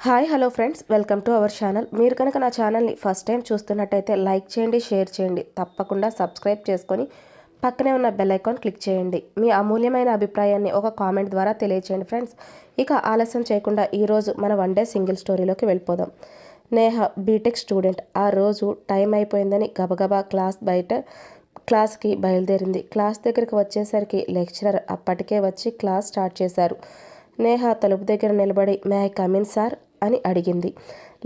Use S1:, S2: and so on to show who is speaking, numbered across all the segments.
S1: Hi hello friends, welcome to our channel. మీరు కనుక నా ఛానల్ని ఫస్ట్ టైం చూస్తున్నట్టయితే లైక్ చేయండి, షేర్ చేయండి, తప్పకుండా సబ్స్క్రైబ్ చేసుకొని పక్కనే ఉన్న బెల్ ఐకాన్ క్లిక్ చేయండి. మీ అమూల్యమైన అభిప్రాయాన్ని ఒక కామెంట్ ద్వారా తెలియచేయండి ఫ్రెండ్స్. ఇక ఆలస్యం చేయకుండా ఈరోజు మన వన్ డే సింగిల్ స్టోరీలోకి వెళ్ళిపోదాం. Neha B Tech student. ఆ రోజు టైం అయిపోయిందని గబగబా క్లాస్కి బయలుదేరింది. క్లాస్ దగ్గరికి వచ్చేసరికి లెక్చరర్ అప్పటికే వచ్చి క్లాస్ స్టార్ట్ చేశారు. నేహ తలుపు దగ్గర నిలబడి మే ఐ కమిన్ సార్ అని అడిగింది.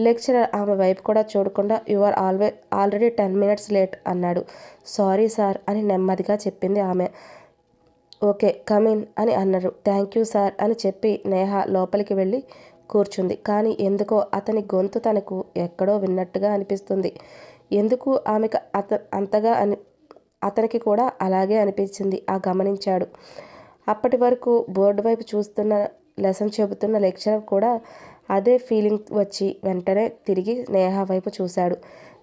S1: లెక్చరర్ ఆమె వైపు కూడా చూడకుండా you are already 10 minutes late అన్నాడు. సారీ సార్ అని నెమ్మదిగా చెప్పింది ఆమె. ఓకే కమిన్ అని అన్నారు. థ్యాంక్ యూ సార్ అని చెప్పి నేహ లోపలికి వెళ్ళి కూర్చుంది. కానీ ఎందుకో అతని గొంతు తనకు ఎక్కడో విన్నట్టుగా అనిపిస్తుంది. ఎందుకు ఆమెకు అంతగా అతనికి కూడా అలాగే అనిపించింది. గమనించాడు. అప్పటి వరకు బోర్డు వైపు చూస్తున్న లెసన్ చెబుతున్న లెక్చరర్ కూడా అదే ఫీలింగ్ వచ్చి వెంటనే తిరిగి నేహ వైపు చూశాడు.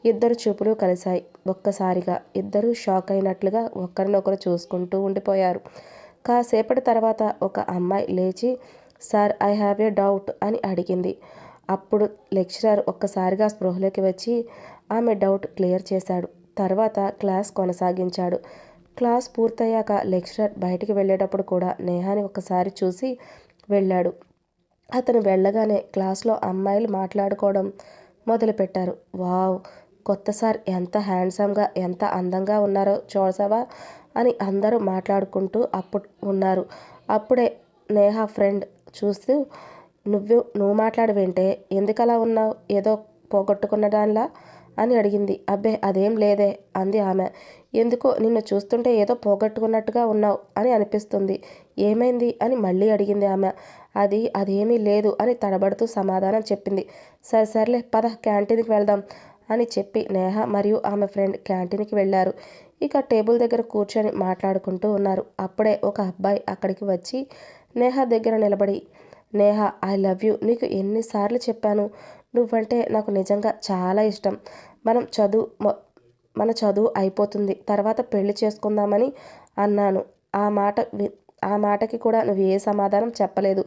S1: ఇద్దరు చూపులు కలిశాయి. ఒక్కసారిగా ఇద్దరూ షాక్ అయినట్లుగా ఒకరినొకరు చూసుకుంటూ ఉండిపోయారు. కాసేపటి తర్వాత ఒక అమ్మాయి లేచి sir I have a doubt అని అడిగింది. అప్పుడు లెక్చరర్ ఒక్కసారిగా స్పృహలోకి వచ్చి ఆమె డౌట్ క్లియర్ చేశాడు. తర్వాత క్లాస్ కొనసాగించాడు. క్లాస్ పూర్తయ్యాక లెక్చరర్ బయటికి వెళ్ళేటప్పుడు కూడా నేహాని ఒకసారి చూసి వెళ్ళాడు. అతను వెళ్ళగానే క్లాస్లో అమ్మాయిలు మాట్లాడుకోవడం మొదలుపెట్టారు. వావ్, కొత్త సార్ ఎంత హ్యాండ్సమ్గా ఎంత అందంగా ఉన్నారో చూసావా అని అందరూ మాట్లాడుకుంటూ ఉన్నారు. అప్పుడే నేహ ఫ్రెండ్ చూస్తూ నువ్వు మాట్లాడవేంటే, ఎందుకలా ఉన్నావు, ఏదో పోగొట్టుకున్న దానిలా అని అడిగింది. అబ్బే అదేం లేదే అంది ఆమె. ఎందుకో నిన్ను చూస్తుంటే ఏదో పోగొట్టుకున్నట్టుగా ఉన్నావు అని అనిపిస్తుంది. ఏమైంది అని మళ్ళీ అడిగింది ఆమె. అదేమీ లేదు అని తడబడుతూ సమాధానం చెప్పింది. సర్లే పద క్యాంటీన్కి వెళ్దాం అని చెప్పి నేహ మరియు ఆమె ఫ్రెండ్ క్యాంటీన్కి వెళ్ళారు. ఇక టేబుల్ దగ్గర కూర్చొని మాట్లాడుకుంటూ ఉన్నారు. అప్పుడే ఒక అబ్బాయి అక్కడికి వచ్చి నేహ దగ్గర నిలబడి నేహ ఐ లవ్ యూ, నీకు ఎన్నిసార్లు చెప్పాను, నువ్వంటే నాకు నిజంగా చాలా ఇష్టం. మన చదువు అయిపోతుంది, తర్వాత పెళ్లి చేసుకుందామని అన్నాను. ఆ మాటకి కూడా నువ్వు ఏ సమాధానం చెప్పలేదు.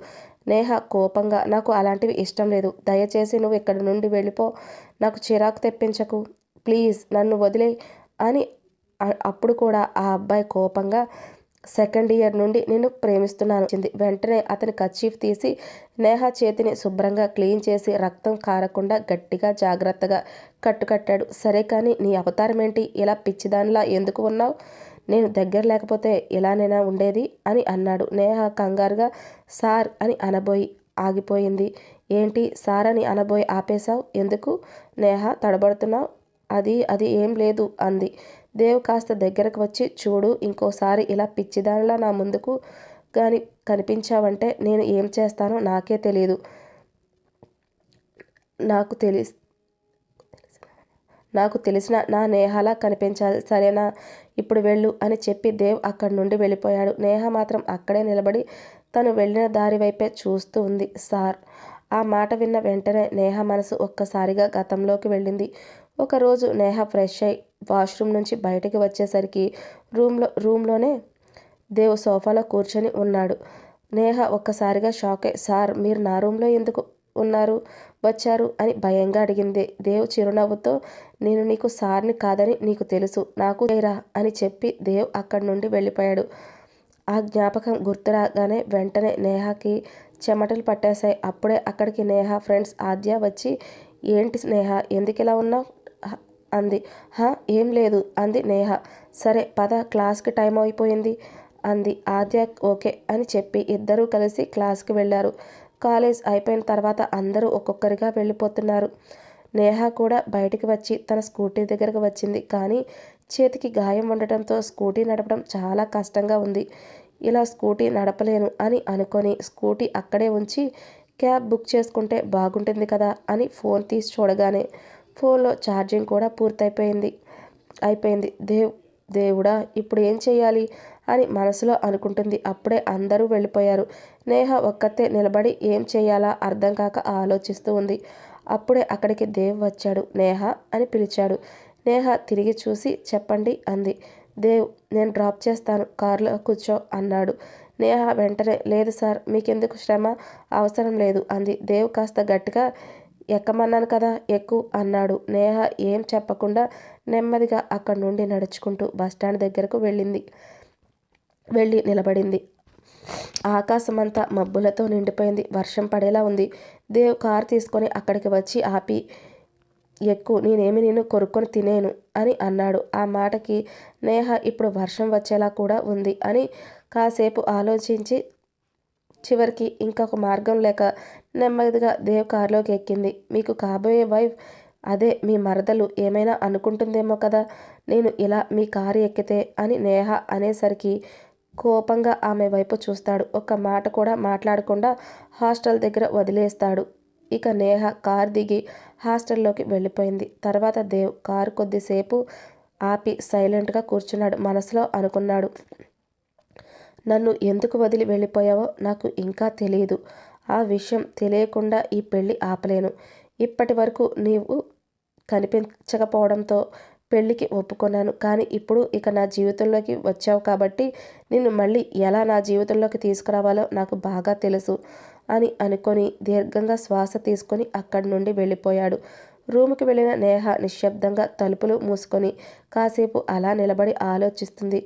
S1: నేహ కోపంగా నాకు అలాంటివి ఇష్టం లేదు, దయచేసి నువ్వు ఇక్కడి నుండి వెళ్ళిపో, నాకు చిరాకు తెప్పించకు, ప్లీజ్ నన్ను వదిలే అని. అప్పుడు కూడా ఆ అబ్బాయి కోపంగా సెకండ్ ఇయర్ నుండి నిన్ను ప్రేమిస్తున్నాను. వెంటనే అతని కర్చీఫ్ తీసి నేహ చేతిని శుభ్రంగా క్లీన్ చేసి రక్తం కారకుండా గట్టిగా జాగ్రత్తగా కట్టాడు. సరే కానీ నీ అవతారం ఏంటి, ఇలా పిచ్చిదానిలా ఎందుకు ఉన్నావు, నేను దగ్గర లేకపోతే ఇలానైనా ఉండేది అని అన్నాడు. నేహ కంగారుగా సార్ అని అనబోయి ఆగిపోయింది. ఏంటి సార్ అని అనబోయి ఆపేశావు, ఎందుకు నేహ తడబడుతున్నావు, అది ఏం లేదు అంది. దేవ్ కాస్త దగ్గరకు వచ్చి చూడు, ఇంకోసారి ఇలా పిచ్చిదానిలా నా ముందుకు కానీ కనిపించావంటే నేను ఏం చేస్తానో నాకే తెలియదు. నాకు తెలిసిన నా నేహలా కనిపించాలి, సరేనా, ఇప్పుడు వెళ్ళు అని చెప్పి దేవ్ అక్కడి నుండి వెళ్ళిపోయాడు. నేహ మాత్రం అక్కడే నిలబడి తను వెళ్ళిన దారి వైపే చూస్తూ ఉంది. సార్ ఆ మాట విన్న వెంటనే నేహ మనసు ఒక్కసారిగా గతంలోకి వెళ్ళింది. ఒకరోజు నేహ ఫ్రెష్ అయి వాష్రూమ్ నుంచి బయటికి వచ్చేసరికి రూమ్లోనే దేవ్ సోఫాలో కూర్చొని ఉన్నాడు. నేహ ఒక్కసారిగా షాక్ అయి సార్ మీరు నా రూమ్లో ఎందుకు వచ్చారు అని భయంగా అడిగింది. దేవ్ చిరునవ్వుతో నేను నీకు సార్ని కాదని నీకు తెలుసు, నాకు చేయరా అని చెప్పి దేవ్ అక్కడి నుండి వెళ్ళిపోయాడు. ఆ జ్ఞాపకం గుర్తురాగానే వెంటనే నేహకి చెమటలు పట్టేశాయి. అప్పుడే అక్కడికి నేహ ఫ్రెండ్స్ ఆద్య వచ్చి ఏంటి నేహ ఎందుకు ఇలా ఉన్నావు అంది. ఏం లేదు అంది నేహ. సరే పద క్లాస్కి టైం అయిపోయింది అంది ఆద్య. ఓకే అని చెప్పి ఇద్దరూ కలిసి క్లాస్కి వెళ్ళారు. కాలేజ్ అయిపోయిన తర్వాత అందరూ ఒక్కొక్కరిగా వెళ్ళిపోతున్నారు. నేహ కూడా బయటికి వచ్చి తన స్కూటీ దగ్గరకు వచ్చింది. కానీ చేతికి గాయం ఉండటంతో స్కూటీ నడపడం చాలా కష్టంగా ఉంది. ఇలా స్కూటీ నడపలేను అని అనుకొని స్కూటీ అక్కడే ఉంచి క్యాబ్ బుక్ చేసుకుంటే బాగుంటుంది కదా అని ఫోన్ తీసి చూడగానే ఫోన్లో ఛార్జింగ్ కూడా అయిపోయింది. దేవుడా ఇప్పుడు ఏం చెయ్యాలి అని మనసులో అనుకుంటుంది. అప్పుడే అందరూ వెళ్ళిపోయారు. నేహ ఒక్కతే నిలబడి ఏం చెయ్యాలా అర్థం కాక ఆలోచిస్తూ ఉంది. అప్పుడే అక్కడికి దేవ్ వచ్చాడు. నేహ అని పిలిచాడు. నేహ తిరిగి చూసి చెప్పండి అంది. దేవ్ నేను డ్రాప్ చేస్తాను, కారులో కూర్చో అన్నాడు. నేహ వెంటనే లేదు సార్, మీకెందుకు శ్రమ, అవసరం లేదు అంది. దేవ్ కాస్త గట్టిగా ఎక్కమన్నాను కదా, ఎక్కు అన్నాడు. నేహ ఏం చెప్పకుండా నెమ్మదిగా అక్కడి నుండి నడుచుకుంటూ బస్టాండ్ దగ్గరకు వెళ్ళి నిలబడింది. ఆకాశమంతా మబ్బులతో నిండిపోయింది. వర్షం పడేలా ఉంది. దేవ్ కారు తీసుకొని అక్కడికి వచ్చి ఆపి ఎక్కు, నేనేమి నిన్ను కొరుక్కొని తినేను అని అన్నాడు. ఆ మాటకి నేహ ఇప్పుడు వర్షం వచ్చేలా కూడా ఉంది అని కాసేపు ఆలోచించి చివరికి ఇంకొక మార్గం లేక నెమ్మదిగా దేవ్ కారులోకి ఎక్కింది. మీకు కాబోయే వైఫ్, అదే మీ మరదలు ఏమైనా అనుకుంటుందేమో కదా నేను ఇలా మీ కారు ఎక్కితే అని నేహ అనేసరికి కోపంగా ఆమె వైపు చూస్తాడు. ఒక్క మాట కూడా మాట్లాడకుండా హాస్టల్ దగ్గర వదిలేస్తాడు. ఇక నేహ కారు దిగి హాస్టల్లోకి వెళ్ళిపోయింది. తర్వాత దేవ్ కారు కొద్దిసేపు ఆపి సైలెంట్గా కూర్చున్నాడు. మనసులో అనుకున్నాడు, నన్ను ఎందుకు వదిలి వెళ్ళిపోయావో నాకు ఇంకా తెలియదు. ఆ విషయం తెలియకుండా ఈ పెళ్ళి ఆపలేను. ఇప్పటి వరకు నీవు కనిపించకపోవడంతో పెళ్ళికి ఒప్పుకున్నాను. కానీ ఇప్పుడు ఇక నా జీవితంలోకి వచ్చావు కాబట్టి నిన్ను మళ్ళీ ఎలా నా జీవితంలోకి తీసుకురావాలో నాకు బాగా తెలుసు అని అనుకొని దీర్ఘంగా శ్వాస తీసుకొని అక్కడి నుండి వెళ్ళిపోయాడు. రూముకి వెళ్ళిన నేహ నిశ్శబ్దంగా తలుపులు మూసుకొని కాసేపు అలా నిలబడి ఆలోచిస్తుంది.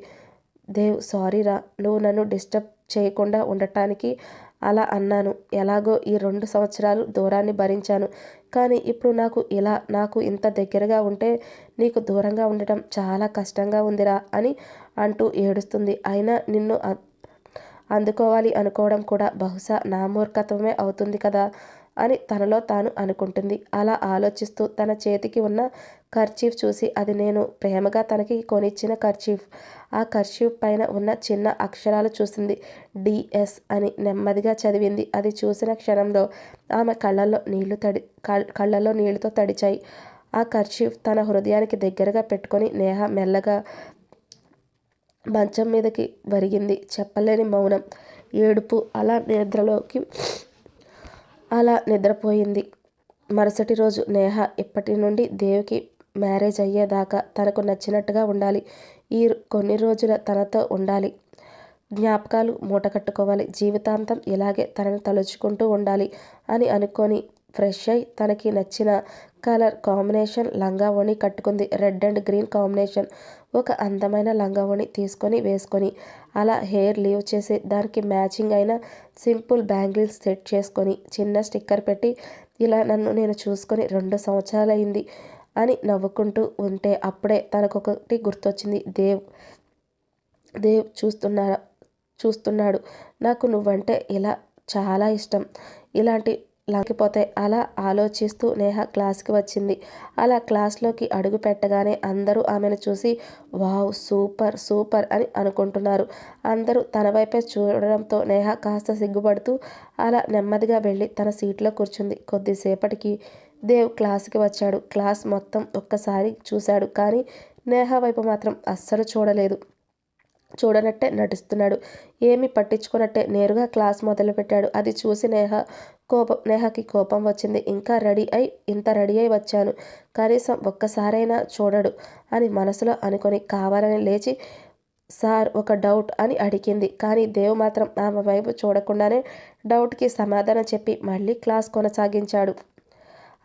S1: దేవ్, సారీరా, నువ్వు నన్ను డిస్టర్బ్ చేయకుండా ఉండటానికి అలా అన్నాను. ఎలాగో ఈ 2 సంవత్సరాలు దూరాన్ని భరించాను. కానీ ఇప్పుడు నాకు ఇంత దగ్గరగా ఉంటే నీకు దూరంగా ఉండటం చాలా కష్టంగా ఉందిరా అని అంటూ ఏడుస్తుంది. అయినా నిన్ను అందుకోవాలి అనుకోవడం కూడా బహుశా నా మూర్ఖత్వమే అవుతుంది కదా అని తనలో తాను అనుకుంటుంది. అలా ఆలోచిస్తూ తన చేతికి ఉన్న కర్చీఫ్ చూసి అది నేను ప్రేమగా తనకి కొనిచ్చిన కర్చీఫ్. ఆ కర్చీఫ్ పైన ఉన్న చిన్న అక్షరాలు చూసింది. DS అని నెమ్మదిగా చదివింది. అది చూసిన క్షణంలో ఆమె కళ్ళల్లో నీళ్లతో తడిచాయి. ఆ కర్చీఫ్ తన హృదయానికి దగ్గరగా పెట్టుకొని నేహ మెల్లగా మంచం మీదకి వరిగింది. చెప్పలేని మౌనం, ఏడుపు. అలా నిద్రపోయింది. మరుసటి రోజు నేహ ఇప్పటి నుండి దేవ్కి మ్యారేజ్ అయ్యేదాకా తనకు నచ్చినట్టుగా ఉండాలి. ఈ కొన్ని రోజుల తనతో ఉండాలి. జ్ఞాపకాలు మూటకట్టుకోవాలి. జీవితాంతం ఇలాగే తనని తలుచుకుంటూ ఉండాలి అని అనుకొని ఫ్రెష్ అయి తనకి నచ్చిన కలర్ కాంబినేషన్ లంగా ఓణి కట్టుకుంది. Red and green combination. ఒక అందమైన లంగా ఓణి తీసుకొని వేసుకొని అలా హెయిర్ లీవ్ చేసి దానికి మ్యాచింగ్ అయిన సింపుల్ బ్యాంగిల్స్ సెట్ చేసుకొని చిన్న స్టిక్కర్ పెట్టి ఇలా నన్ను నేను చూసుకొని 2 సంవత్సరాలైంది అని నవ్వుకుంటూ ఉంటే అప్పుడే తనకొకటి గుర్తొచ్చింది. దేవ్ చూస్తున్నాడు. నాకు నువ్వంటే ఇలా చాలా ఇష్టం. ఇలాంటి లాగిపోతే అలా ఆలోచిస్తూ నేహ క్లాస్కి వచ్చింది. అలా క్లాస్లోకి అడుగు పెట్టగానే అందరూ ఆమెను చూసి వావ్, సూపర్ సూపర్ అని అనుకుంటున్నారు. అందరూ తన వైపే చూడడంతో నేహ కాస్త సిగ్గుపడుతూ అలా నెమ్మదిగా వెళ్ళి తన సీట్లో కూర్చుంది. కొద్దిసేపటికి దేవ్ క్లాస్కి వచ్చాడు. క్లాస్ మొత్తం ఒక్కసారి చూశాడు. కానీ నేహ వైపు మాత్రం అస్సలు చూడనట్టే నటిస్తున్నాడు. ఏమీ పట్టించుకున్నట్టే నేరుగా క్లాస్ మొదలుపెట్టాడు. అది చూసి నేహకి కోపం వచ్చింది. ఇంత రెడీ అయి వచ్చాను, కనీసం ఒక్కసారైనా చూడడు అని మనసులో అనుకొని కావాలని లేచి సార్, ఒక డౌట్ అని అడిగింది. కానీ దేవ్ మాత్రం ఆమె వైపు చూడకుండానే డౌట్కి సమాధానం చెప్పి మళ్ళీ క్లాస్ కొనసాగించాడు.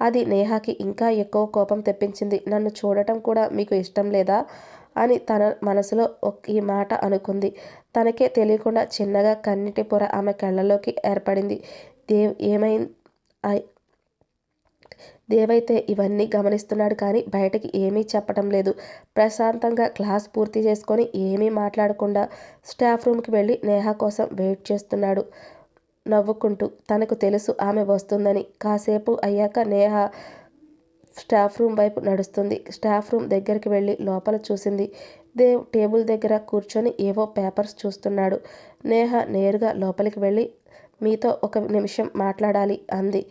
S1: అది నేహకి ఇంకా ఎక్కువ కోపం తెప్పించింది. నన్ను చూడటం కూడా మీకు ఇష్టం లేదా అని తన మనసులో ఈ మాట అనుకుంది. తనకే తెలియకుండా చిన్నగా కన్నీటి పొర ఆమె కళ్ళలోకి ఏర్పడింది. దేవైతే ఇవన్నీ గమనిస్తున్నాడు కానీ బయటకి ఏమీ చెప్పటం లేదు. ప్రశాంతంగా క్లాస్ పూర్తి చేసుకొని ఏమీ మాట్లాడకుండా స్టాఫ్ రూమ్కి వెళ్ళి నేహ కోసం వెయిట్ చేస్తున్నాడు నవ్వుకుంటూ. తనకు తెలుసు ఆమె వస్తుందని. కాసేపు అయ్యాక నేహ స్టాఫ్ రూమ్ వైపు నడుస్తుంది. స్టాఫ్ రూమ్ దగ్గరికి వెళ్ళి లోపల చూసింది. దేవ్ టేబుల్ దగ్గర కూర్చొని ఏవో పేపర్స్ చూస్తున్నాడు. నేహ నేరుగా లోపలికి వెళ్ళి మీతో 1 నిమిషం మాట్లాడాలి అంది.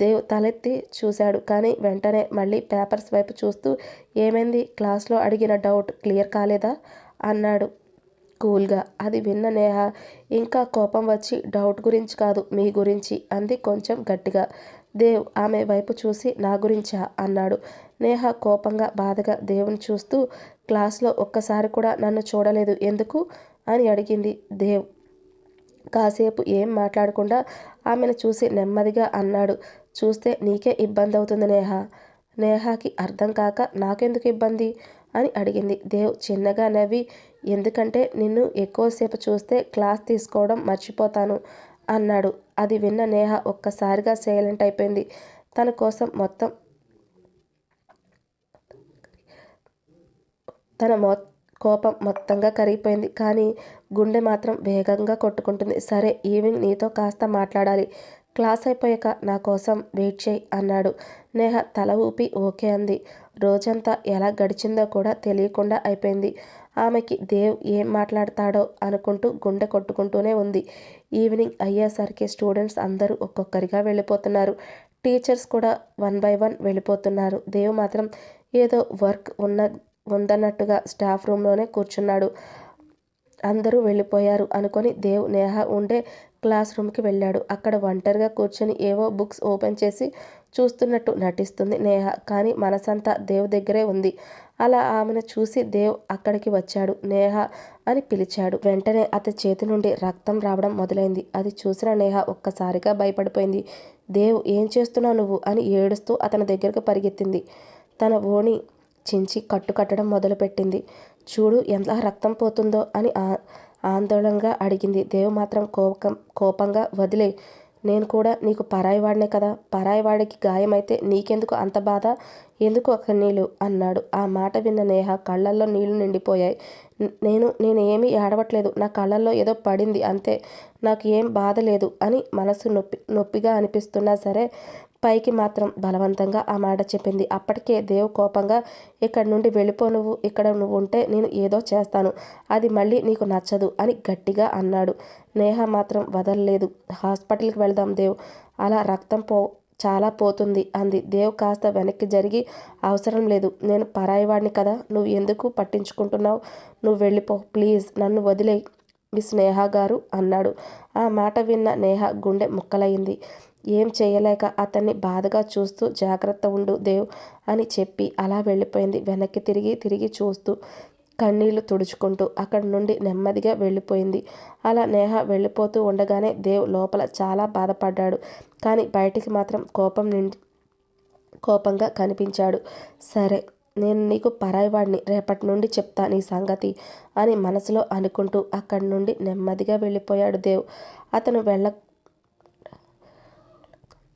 S1: దేవ్ తలెత్తి చూశాడు. కానీ వెంటనే మళ్ళీ పేపర్స్ వైపు చూస్తూ ఏమైంది, క్లాస్లో అడిగిన డౌట్ క్లియర్ కాలేదా అన్నాడు కూల్గా. అది విన్న నేహ ఇంకా కోపం వచ్చి డౌట్ గురించి కాదు, మీ గురించి అంది కొంచెం గట్టిగా. దేవ్ ఆమె వైపు చూసి నా గురించా అన్నాడు. నేహ కోపంగా బాధగా దేవుని చూస్తూ క్లాస్లో ఒక్కసారి కూడా నన్ను చూడలేదు ఎందుకు అని అడిగింది. దేవ్ కాసేపు ఏం మాట్లాడకుండా ఆమెను చూసి నెమ్మదిగా అన్నాడు. చూస్తే నీకే ఇబ్బంది అవుతుంది నేహ. నేహాకి అర్థం కాక నాకెందుకు ఇబ్బంది అని అడిగింది. దేవ్ చిన్నగా నవ్వి ఎందుకంటే నిన్ను ఎక్కువసేపు చూస్తే క్లాస్ తీసుకోవడం మర్చిపోతాను అన్నాడు. అది విన్న నేహ ఒక్కసారిగా సైలెంట్ అయిపోయింది. తన కోసం మొత్తం తన కోపం మొత్తంగా కరిగిపోయింది. కానీ గుండె మాత్రం వేగంగా కొట్టుకుంటుంది. సరే, ఈవినింగ్ నీతో కాస్త మాట్లాడాలి. క్లాస్ అయిపోయాక నా కోసం వెయిట్ చేయి అన్నాడు. నేహ తల ఊపి ఓకే అంది. రోజంతా ఎలా గడిచిందో కూడా తెలియకుండా అయిపోయింది. ఆమెకి దేవ్ ఏం మాట్లాడతాడో అనుకుంటూ గుండె కొట్టుకుంటూనే ఉంది. ఈవినింగ్ అయ్యేసరికి స్టూడెంట్స్ అందరూ ఒక్కొక్కరిగా వెళ్ళిపోతున్నారు. టీచర్స్ కూడా 1 బై 1 వెళ్ళిపోతున్నారు. దేవ్ మాత్రం ఏదో వర్క్ ఉందన్నట్టుగా స్టాఫ్ రూమ్లోనే కూర్చున్నాడు. అందరూ వెళ్ళిపోయారు అనుకొని దేవ్ నేహ ఉండే క్లాస్ రూమ్కి వెళ్ళాడు. అక్కడ ఒంటరిగా కూర్చొని ఏవో బుక్స్ ఓపెన్ చేసి చూస్తున్నట్టు నటిస్తుంది నేహ. కానీ మనసంతా దేవ్ దగ్గరే ఉంది. అలా ఆమెను చూసి దేవ్ అక్కడికి వచ్చాడు. నేహ అని పిలిచాడు. వెంటనే అతని చేతి నుండి రక్తం రావడం మొదలైంది. అది చూసిన నేహ ఒక్కసారిగా భయపడిపోయింది. దేవ్ ఏం చేస్తున్నావు నువ్వు అని ఏడుస్తూ అతని దగ్గరకు పరిగెత్తింది. తన ఓణి చించి కట్టడం మొదలుపెట్టింది. చూడు ఎంత రక్తం పోతుందో అని ఆందోళనగా అడిగింది. దేవ్ మాత్రం కోపంగా వదిలే, నేను కూడా నీకు పరాయివాడినే కదా. పరాయివాడికి గాయమైతే నీకెందుకు అంత బాధ, ఎందుకు ఒక నీళ్ళు అన్నాడు. ఆ మాట విన్న నేహ కళ్ళల్లో నీళ్లు నిండిపోయాయి. నేను ఏమీ ఏడవట్లేదు, నా కళ్ళల్లో ఏదో పడింది అంతే, నాకు ఏం బాధ లేదు అని మనసు నొప్పిగా అనిపిస్తున్నా సరే పైకి మాత్రం బలవంతంగా ఆ మాట చెప్పింది. అప్పటికే దేవ్ కోపంగా ఇక్కడి నుండి వెళ్ళిపో, ఇక్కడ నువ్వు ఉంటే నేను ఏదో చేస్తాను, అది మళ్ళీ నీకు నచ్చదు అని గట్టిగా అన్నాడు. నేహ మాత్రం వదలలేదు. హాస్పిటల్కి వెళ్దాం దేవ్, అలా రక్తం చాలా పోతుంది అంది. దేవ్ కాస్త వెనక్కి జరిగి అవసరం లేదు, నేను పరాయివాడిని కదా, నువ్వు ఎందుకు పట్టించుకుంటున్నావు, నువ్వు వెళ్ళిపో ప్లీజ్, నన్ను వదిలే మిస్ నేహ గారు అన్నాడు. ఆ మాట విన్న నేహ గుండె ముక్కలయ్యింది. ఏం చేయలేక అతన్ని బాధగా చూస్తూ జాగ్రత్త ఉండు దేవ్ అని చెప్పి అలా వెళ్ళిపోయింది. వెనక్కి తిరిగి చూస్తూ కన్నీళ్లు తుడుచుకుంటూ అక్కడి నుండి నెమ్మదిగా వెళ్ళిపోయింది. అలా నేహ వెళ్ళిపోతూ ఉండగానే దేవ్ లోపల చాలా బాధపడ్డాడు. కానీ బయటికి మాత్రం కోపంగా కనిపించాడు. సరే, నేను నీకు పరాయివాడిని, రేపటి నుండి చెప్తా నీ సంగతి అని మనసులో అనుకుంటూ అక్కడి నుండి నెమ్మదిగా వెళ్ళిపోయాడు దేవ్.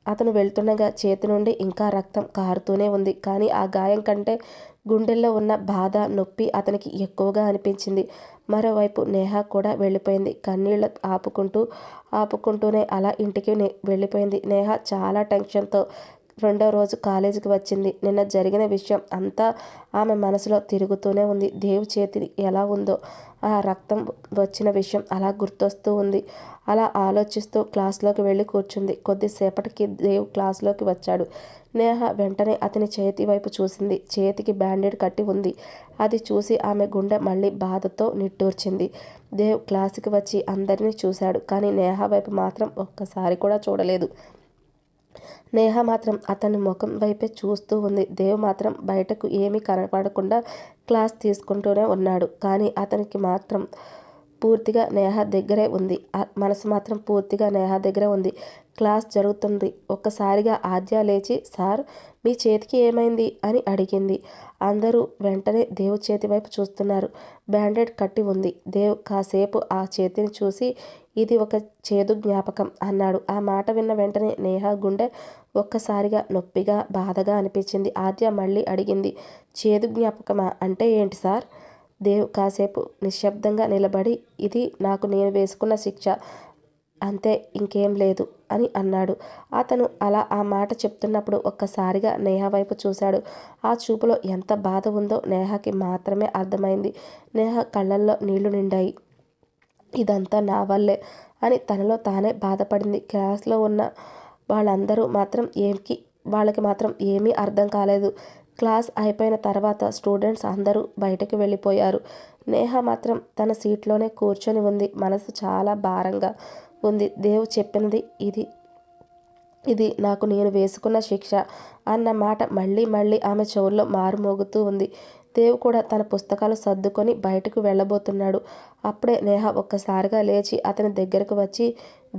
S1: అతను వెళ్తుండగా చేతి నుండి ఇంకా రక్తం కారుతూనే ఉంది. కానీ ఆ గాయం కంటే గుండెల్లో ఉన్న బాధ, నొప్పి అతనికి ఎక్కువగా అనిపించింది. మరోవైపు నేహ కూడా వెళ్ళిపోయింది. కన్నీళ్లు ఆపుకుంటూనే అలా ఇంటికి వెళ్ళిపోయింది. నేహ చాలా టెన్షన్తో రెండో రోజు కాలేజీకి వచ్చింది. నిన్న జరిగిన విషయం అంతా ఆమె మనసులో తిరుగుతూనే ఉంది. దేవ్ చేతి ఎలా ఉందో, ఆ రక్తం వచ్చిన విషయం అలా గుర్తొస్తూ ఉంది. అలా ఆలోచిస్తూ క్లాస్లోకి వెళ్ళి కూర్చుంది. కొద్దిసేపటికి దేవ్ క్లాస్లోకి వచ్చాడు. నేహ వెంటనే అతని చేతి వైపు చూసింది. చేతికి బ్యాండేడ్ కట్టి ఉంది. అది చూసి ఆమె గుండె మళ్ళీ బాధతో నిట్టూర్చింది. దేవ్ క్లాసుకి వచ్చి అందరినీ చూశాడు. కానీ నేహ వైపు మాత్రం ఒక్కసారి కూడా చూడలేదు. నేహ మాత్రం అతని ముఖం వైపే చూస్తూ ఉంది. దేవ్ మాత్రం బయటకు ఏమీ కనపడకుండా క్లాస్ తీసుకుంటూనే ఉన్నాడు. కానీ అతనికి మాత్రం పూర్తిగా నేహ దగ్గరే ఉంది. మనసు మాత్రం పూర్తిగా నేహ దగ్గరే ఉంది. క్లాస్ జరుగుతుంది. ఒక్కసారిగా ఆద్య లేచి సార్, మీ చేతికి ఏమైంది అని అడిగింది. అందరూ వెంటనే దేవ్ చేతి వైపు చూస్తున్నారు. బ్యాండేడ్ కట్టి ఉంది. దేవ్ కాసేపు ఆ చేతిని చూసి ఇది ఒక చేదు జ్ఞాపకం అన్నాడు. ఆ మాట విన్న వెంటనే నేహ గుండె ఒక్కసారిగా నొప్పిగా బాధగా అనిపించింది. ఆద్య మళ్ళీ అడిగింది, చేదు జ్ఞాపకమా అంటే ఏంటి సార్? దేవ్ కాసేపు నిశ్శబ్దంగా నిలబడి ఇది నాకు నేను వేసుకున్న శిక్ష అంతే, ఇంకేం లేదు అని అన్నాడు. అతను అలా ఆ మాట చెప్తున్నప్పుడు ఒక్కసారిగా నేహ వైపు చూశాడు. ఆ చూపులో ఎంత బాధ ఉందో నేహకి మాత్రమే అర్థమైంది. నేహ కళ్ళల్లో నీళ్లు నిండాయి. ఇదంతా నా వల్లే అని తనలో తానే బాధపడింది. క్లాస్లో ఉన్న వాళ్ళకి మాత్రం ఏమీ అర్థం కాలేదు. క్లాస్ అయిపోయిన తర్వాత స్టూడెంట్స్ అందరూ బయటకు వెళ్ళిపోయారు. నేహ మాత్రం తన సీట్లోనే కూర్చొని ఉంది. మనసు చాలా భారంగా ఉంది. దేవ్ చెప్పినది ఇది నాకు నేను వేసుకున్న శిక్ష అన్న మాట మళ్ళీ ఆమె చెవుల్లో మారుమోగుతూ ఉంది. దేవ్ కూడా తన పుస్తకాలు సర్దుకొని బయటకు వెళ్ళబోతున్నాడు. అప్పుడే నేహ ఒక్కసారిగా లేచి అతని దగ్గరకు వచ్చి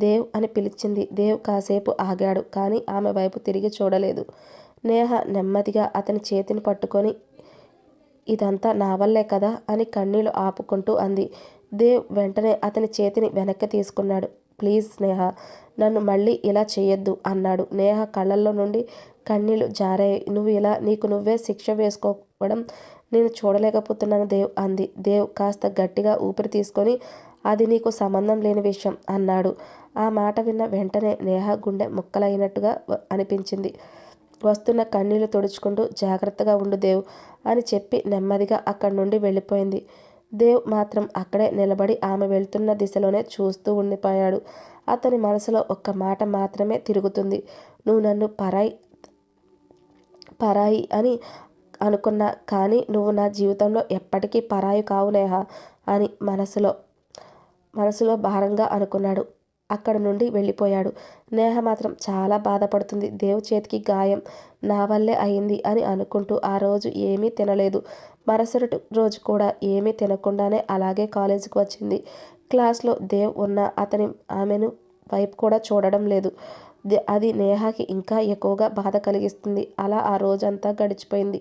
S1: దేవ్ అని పిలిచింది. దేవ్ కాసేపు ఆగాడు, కానీ ఆమె వైపు తిరిగి చూడలేదు. నేహ నెమ్మదిగా అతని చేతిని పట్టుకొని ఇదంతా నా వల్లే కదా అని కన్నీళ్లు ఆపుకుంటూ అంది. దేవ్ వెంటనే అతని చేతిని వెనక్కి తీసుకున్నాడు. ప్లీజ్ స్నేహ, నన్ను మళ్ళీ ఇలా చేయొద్దు అన్నాడు. నేహ కళ్ళల్లో నుండి కన్నీళ్లు జారాయి. నువ్వు ఇలా నీకు నువ్వే శిక్ష వేసుకోవడం నేను చూడలేకపోతున్నాను దేవ్ అంది. దేవ్ కాస్త గట్టిగా ఊపిరి తీసుకొని అది నీకు సంబంధం లేని విషయం అన్నాడు. ఆ మాట విన్న వెంటనే నేహ గుండె ముక్కలైనట్టుగా అనిపించింది. వస్తున్న కన్నీళ్లు తుడుచుకుంటూ జాగ్రత్తగా ఉండు దేవ్ అని చెప్పి నెమ్మదిగా అక్కడి నుండి వెళ్ళిపోయింది. దేవ్ మాత్రం అక్కడే నిలబడి ఆమె వెళ్తున్న దిశలోనే చూస్తూ ఉండిపోయాడు. అతని మనసులో ఒక్క మాట మాత్రమే తిరుగుతుంది. నువ్వు నన్ను పరాయి అని అనుకున్నా, కానీ నువ్వు నా జీవితంలో ఎప్పటికీ పరాయి కావు నేహ అని మనసులో భారంగా అనుకున్నాడు. అక్కడ నుండి వెళ్ళిపోయాడు. నేహ మాత్రం చాలా బాధపడుతుంది. దేవ్ చేతికి గాయం నా వల్లే అయింది అని అనుకుంటూ ఆ రోజు ఏమీ తినలేదు. మరుసటి రోజు కూడా ఏమీ తినకుండానే అలాగే కాలేజీకి వచ్చింది. క్లాస్లో దేవ్ ఉన్న ఆమెను వైపు కూడా చూడడం లేదు. అది నేహకి ఇంకా ఎక్కువగా బాధ కలిగిస్తుంది. అలా ఆ రోజంతా గడిచిపోయింది.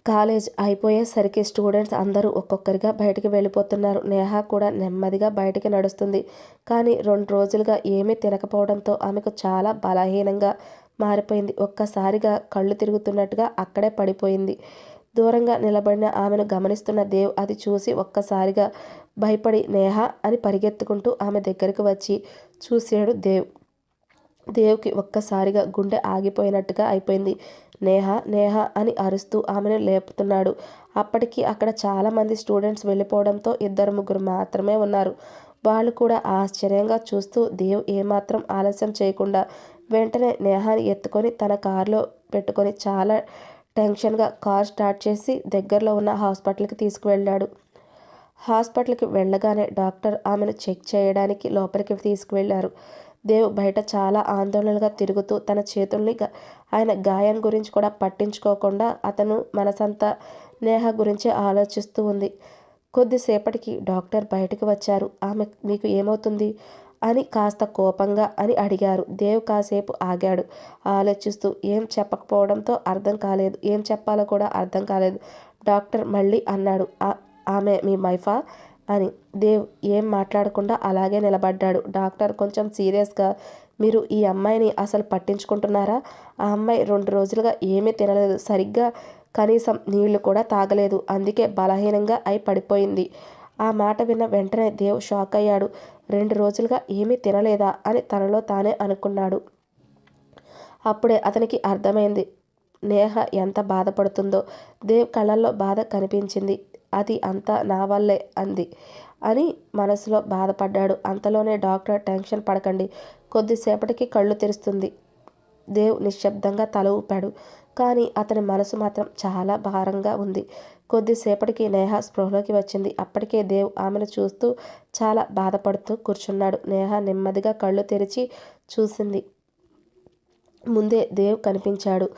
S1: కాలేజ్ అయిపోయేసరికి స్టూడెంట్స్ అందరూ ఒక్కొక్కరిగా బయటికి వెళ్ళిపోతున్నారు. నేహ కూడా నెమ్మదిగా బయటికి నడుస్తుంది. కానీ 2 రోజులుగా ఏమీ తినకపోవడంతో ఆమెకు చాలా బలహీనంగా మారిపోయింది. ఒక్కసారిగా కళ్ళు తిరుగుతున్నట్టుగా అక్కడే పడిపోయింది. దూరంగా నిలబడిన ఆమెను గమనిస్తున్న దేవ్ అది చూసి ఒక్కసారిగా భయపడి నేహ అని పరిగెత్తుకుంటూ ఆమె దగ్గరికి వచ్చి చూశాడు దేవ్. దేవ్కి ఒక్కసారిగా గుండె ఆగిపోయినట్టుగా అయిపోయింది. నేహ నేహ అని అరుస్తూ ఆమెను లేపుతున్నాడు. అప్పటికి అక్కడ చాలామంది స్టూడెంట్స్ వెళ్ళిపోవడంతో 2-3 మాత్రమే ఉన్నారు. వాళ్ళు కూడా ఆశ్చర్యంగా చూస్తూ దేవ్ ఏమాత్రం ఆలస్యం చేయకుండా వెంటనే నేహాని ఎత్తుకొని తన కారులో పెట్టుకొని చాలా టెన్షన్గా కార్ స్టార్ట్ చేసి దగ్గరలో ఉన్న హాస్పిటల్కి తీసుకువెళ్ళాడు. హాస్పిటల్కి వెళ్ళగానే డాక్టర్ ఆమెను చెక్ చేయడానికి లోపలికి తీసుకువెళ్లారు. దేవ్ బయట చాలా ఆందోళనగా తిరుగుతూ తన చేతుల్ని ఆయన గాయం గురించి కూడా పట్టించుకోకుండా అతను మనసంతా నేహ గురించే ఆలోచిస్తూ ఉంది. కొద్దిసేపటికి డాక్టర్ బయటకు వచ్చారు. ఆమె మీకు ఏమవుతుంది అని కాస్త కోపంగా అని అడిగారు. దేవ్ కాసేపు ఆగాడు, ఆలోచిస్తూ. ఏం చెప్పకపోవడంతో ఏం చెప్పాలో కూడా అర్థం కాలేదు. డాక్టర్ మళ్ళీ అన్నాడు, ఆమె మీ వైఫా అని. దేవ్ ఏం మాట్లాడకుండా అలాగే నిలబడ్డాడు. డాక్టర్ కొంచెం సీరియస్గా, మీరు ఈ అమ్మాయిని అసలు పట్టించుకుంటున్నారా? ఆ అమ్మాయి 2 రోజులుగా ఏమీ తినలేదు, సరిగ్గా కనీసం నీళ్లు కూడా తాగలేదు, అందుకే బలహీనంగా అయి పడిపోయింది. ఆ మాట విన్న వెంటనే దేవ్ షాక్ అయ్యాడు. 2 రోజులుగా ఏమీ తినలేదా అని తనలో తానే అనుకున్నాడు. అప్పుడే అతనికి అర్థమైంది నేహ ఎంత బాధపడుతుందో. దేవ్ కళ్ళల్లో బాధ కనిపించింది. అది అంతా నా వల్లే అంది అని మనసులో బాధపడ్డాడు. అంతలోనే డాక్టర్ టెన్షన్ పడకండి, కొద్దిసేపటికి కళ్ళు తెరుస్తుంది. దేవ్ నిశ్శబ్దంగా తల ఊపాడు. కానీ అతని మనసు మాత్రం చాలా భారంగా ఉంది. కొద్దిసేపటికి నేహ స్పృహలోకి వచ్చింది. అప్పటికే దేవ్ ఆమెను చూస్తూ చాలా బాధపడుతూ కూర్చున్నాడు. నేహ నెమ్మదిగా కళ్ళు తెరిచి చూసింది. ముందే దేవ్ కనిపించాడు.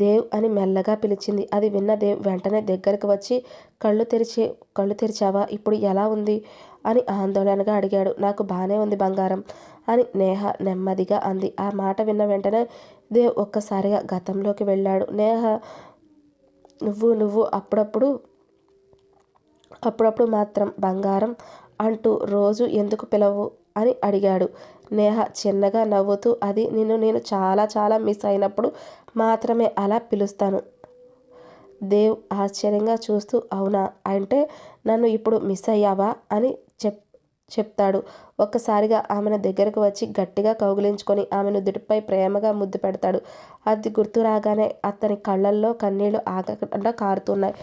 S1: దేవ్ అని మెల్లగా పిలిచింది. అది విన్న దేవ్ వెంటనే దగ్గరకు వచ్చి కళ్ళు తెరిచావా, ఇప్పుడు ఎలా ఉంది అని ఆందోళనగా అడిగాడు. నాకు బానే ఉంది బంగారం అని నేహ నెమ్మదిగా అంది. ఆ మాట విన్న వెంటనే దేవ్ ఒక్కసారిగా గతంలోకి వెళ్ళాడు. నేహ, నువ్వు అప్పుడప్పుడు మాత్రం బంగారం అంటూ రోజు ఎందుకు పిలవు అని అడిగాడు. నేహ చిన్నగా నవ్వుతూ, అది నేను చాలా చాలా మిస్ అయినప్పుడు మాత్రమే అలా పిలుస్తాను. దేవ్ ఆశ్చర్యంగా చూస్తూ, అవునా, అంటే నన్ను ఇప్పుడు మిస్ అయ్యావా అని చెప్తాడు. ఒక్కసారిగా ఆమెను దగ్గరకు వచ్చి గట్టిగా కౌగిలించుకొని ఆమె నుదుటిపై ప్రేమగా ముద్దు పెడతాడు. అది గుర్తు రాగానే అతని కళ్ళల్లో కన్నీళ్లు ఆగకుండా కారుతున్నాయి.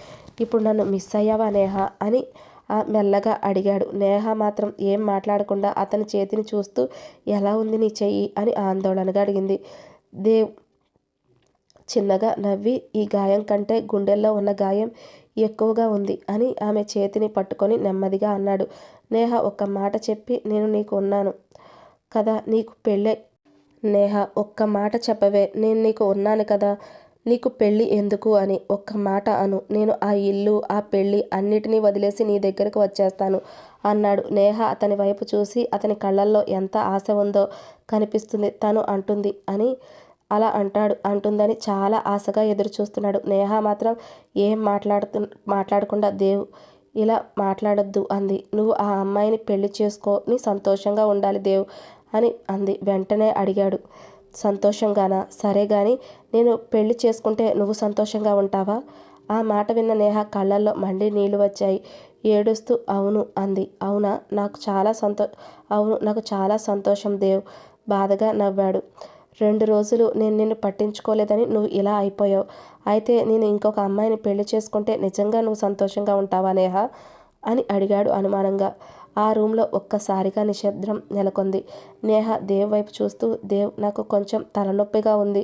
S1: ఇప్పుడు నన్ను మిస్ అయ్యావా నేహ అని మెల్లగా అడిగాడు. నేహ మాత్రం ఏం మాట్లాడకుండా అతని చేతిని చూస్తూ, ఎలా ఉంది నీ చెయ్యి అని ఆందోళనగా అడిగింది. దేవ్ చిన్నగా నవ్వి, ఈ గాయం కంటే గుండెల్లో ఉన్న గాయం ఎక్కువగా ఉంది అని ఆమె చేతిని పట్టుకొని నెమ్మదిగా అన్నాడు. నేహ ఒక్క మాట చెప్పి, నేను నీకు ఉన్నాను కదా, నీకు పెళ్ళి నేహ ఒక్క మాట చెప్పవే, నేను నీకు ఉన్నాను కదా, నీకు పెళ్ళి ఎందుకు అని ఒక్క మాట అను, నేను ఆ ఇల్లు ఆ పెళ్ళి అన్నిటినీ వదిలేసి నీ దగ్గరకు వచ్చేస్తాను అన్నాడు. నేహ అతని వైపు చూసి అతని కళ్ళల్లో ఎంత ఆశ ఉందో కనిపిస్తుంది. తను అంటుంది అని అలా అంటుందని చాలా ఆశగా ఎదురు చూస్తున్నాడు. నేహ మాత్రం ఏం మాట్లాడకుండా దేవ్ ఇలా మాట్లాడొద్దు అంది. నువ్వు ఆ అమ్మాయిని పెళ్లి చేసుకో, నీ సంతోషంగా ఉండాలి దేవ్ అని అంది. వెంటనే అడిగాడు, సంతోషంగానా? సరే గాని నేను పెళ్లి చేసుకుంటే నువ్వు సంతోషంగా ఉంటావా? ఆ మాట విన్న నేహ కళ్ళల్లో మళ్ళీ నీళ్లు వచ్చాయి. ఏడుస్తూ అవును అంది. అవును నాకు చాలా సంతోషం దేవ్ బాధగా నవ్వాడు. 2 రోజులు నేను నిన్ను పట్టించుకోలేదని నువ్వు ఇలా అయిపోయావు. అయితే నేను ఇంకొక అమ్మాయిని పెళ్లి చేసుకుంటే నిజంగా నువ్వు సంతోషంగా ఉంటావా నేహ అని అడిగాడు అనుమానంగా. ఆ రూమ్లో ఒక్కసారిగా నిశ్శబ్దం నెలకొంది. నేహ దేవ్ వైపు చూస్తూ, దేవ్ నాకు కొంచెం తలనొప్పిగా ఉంది,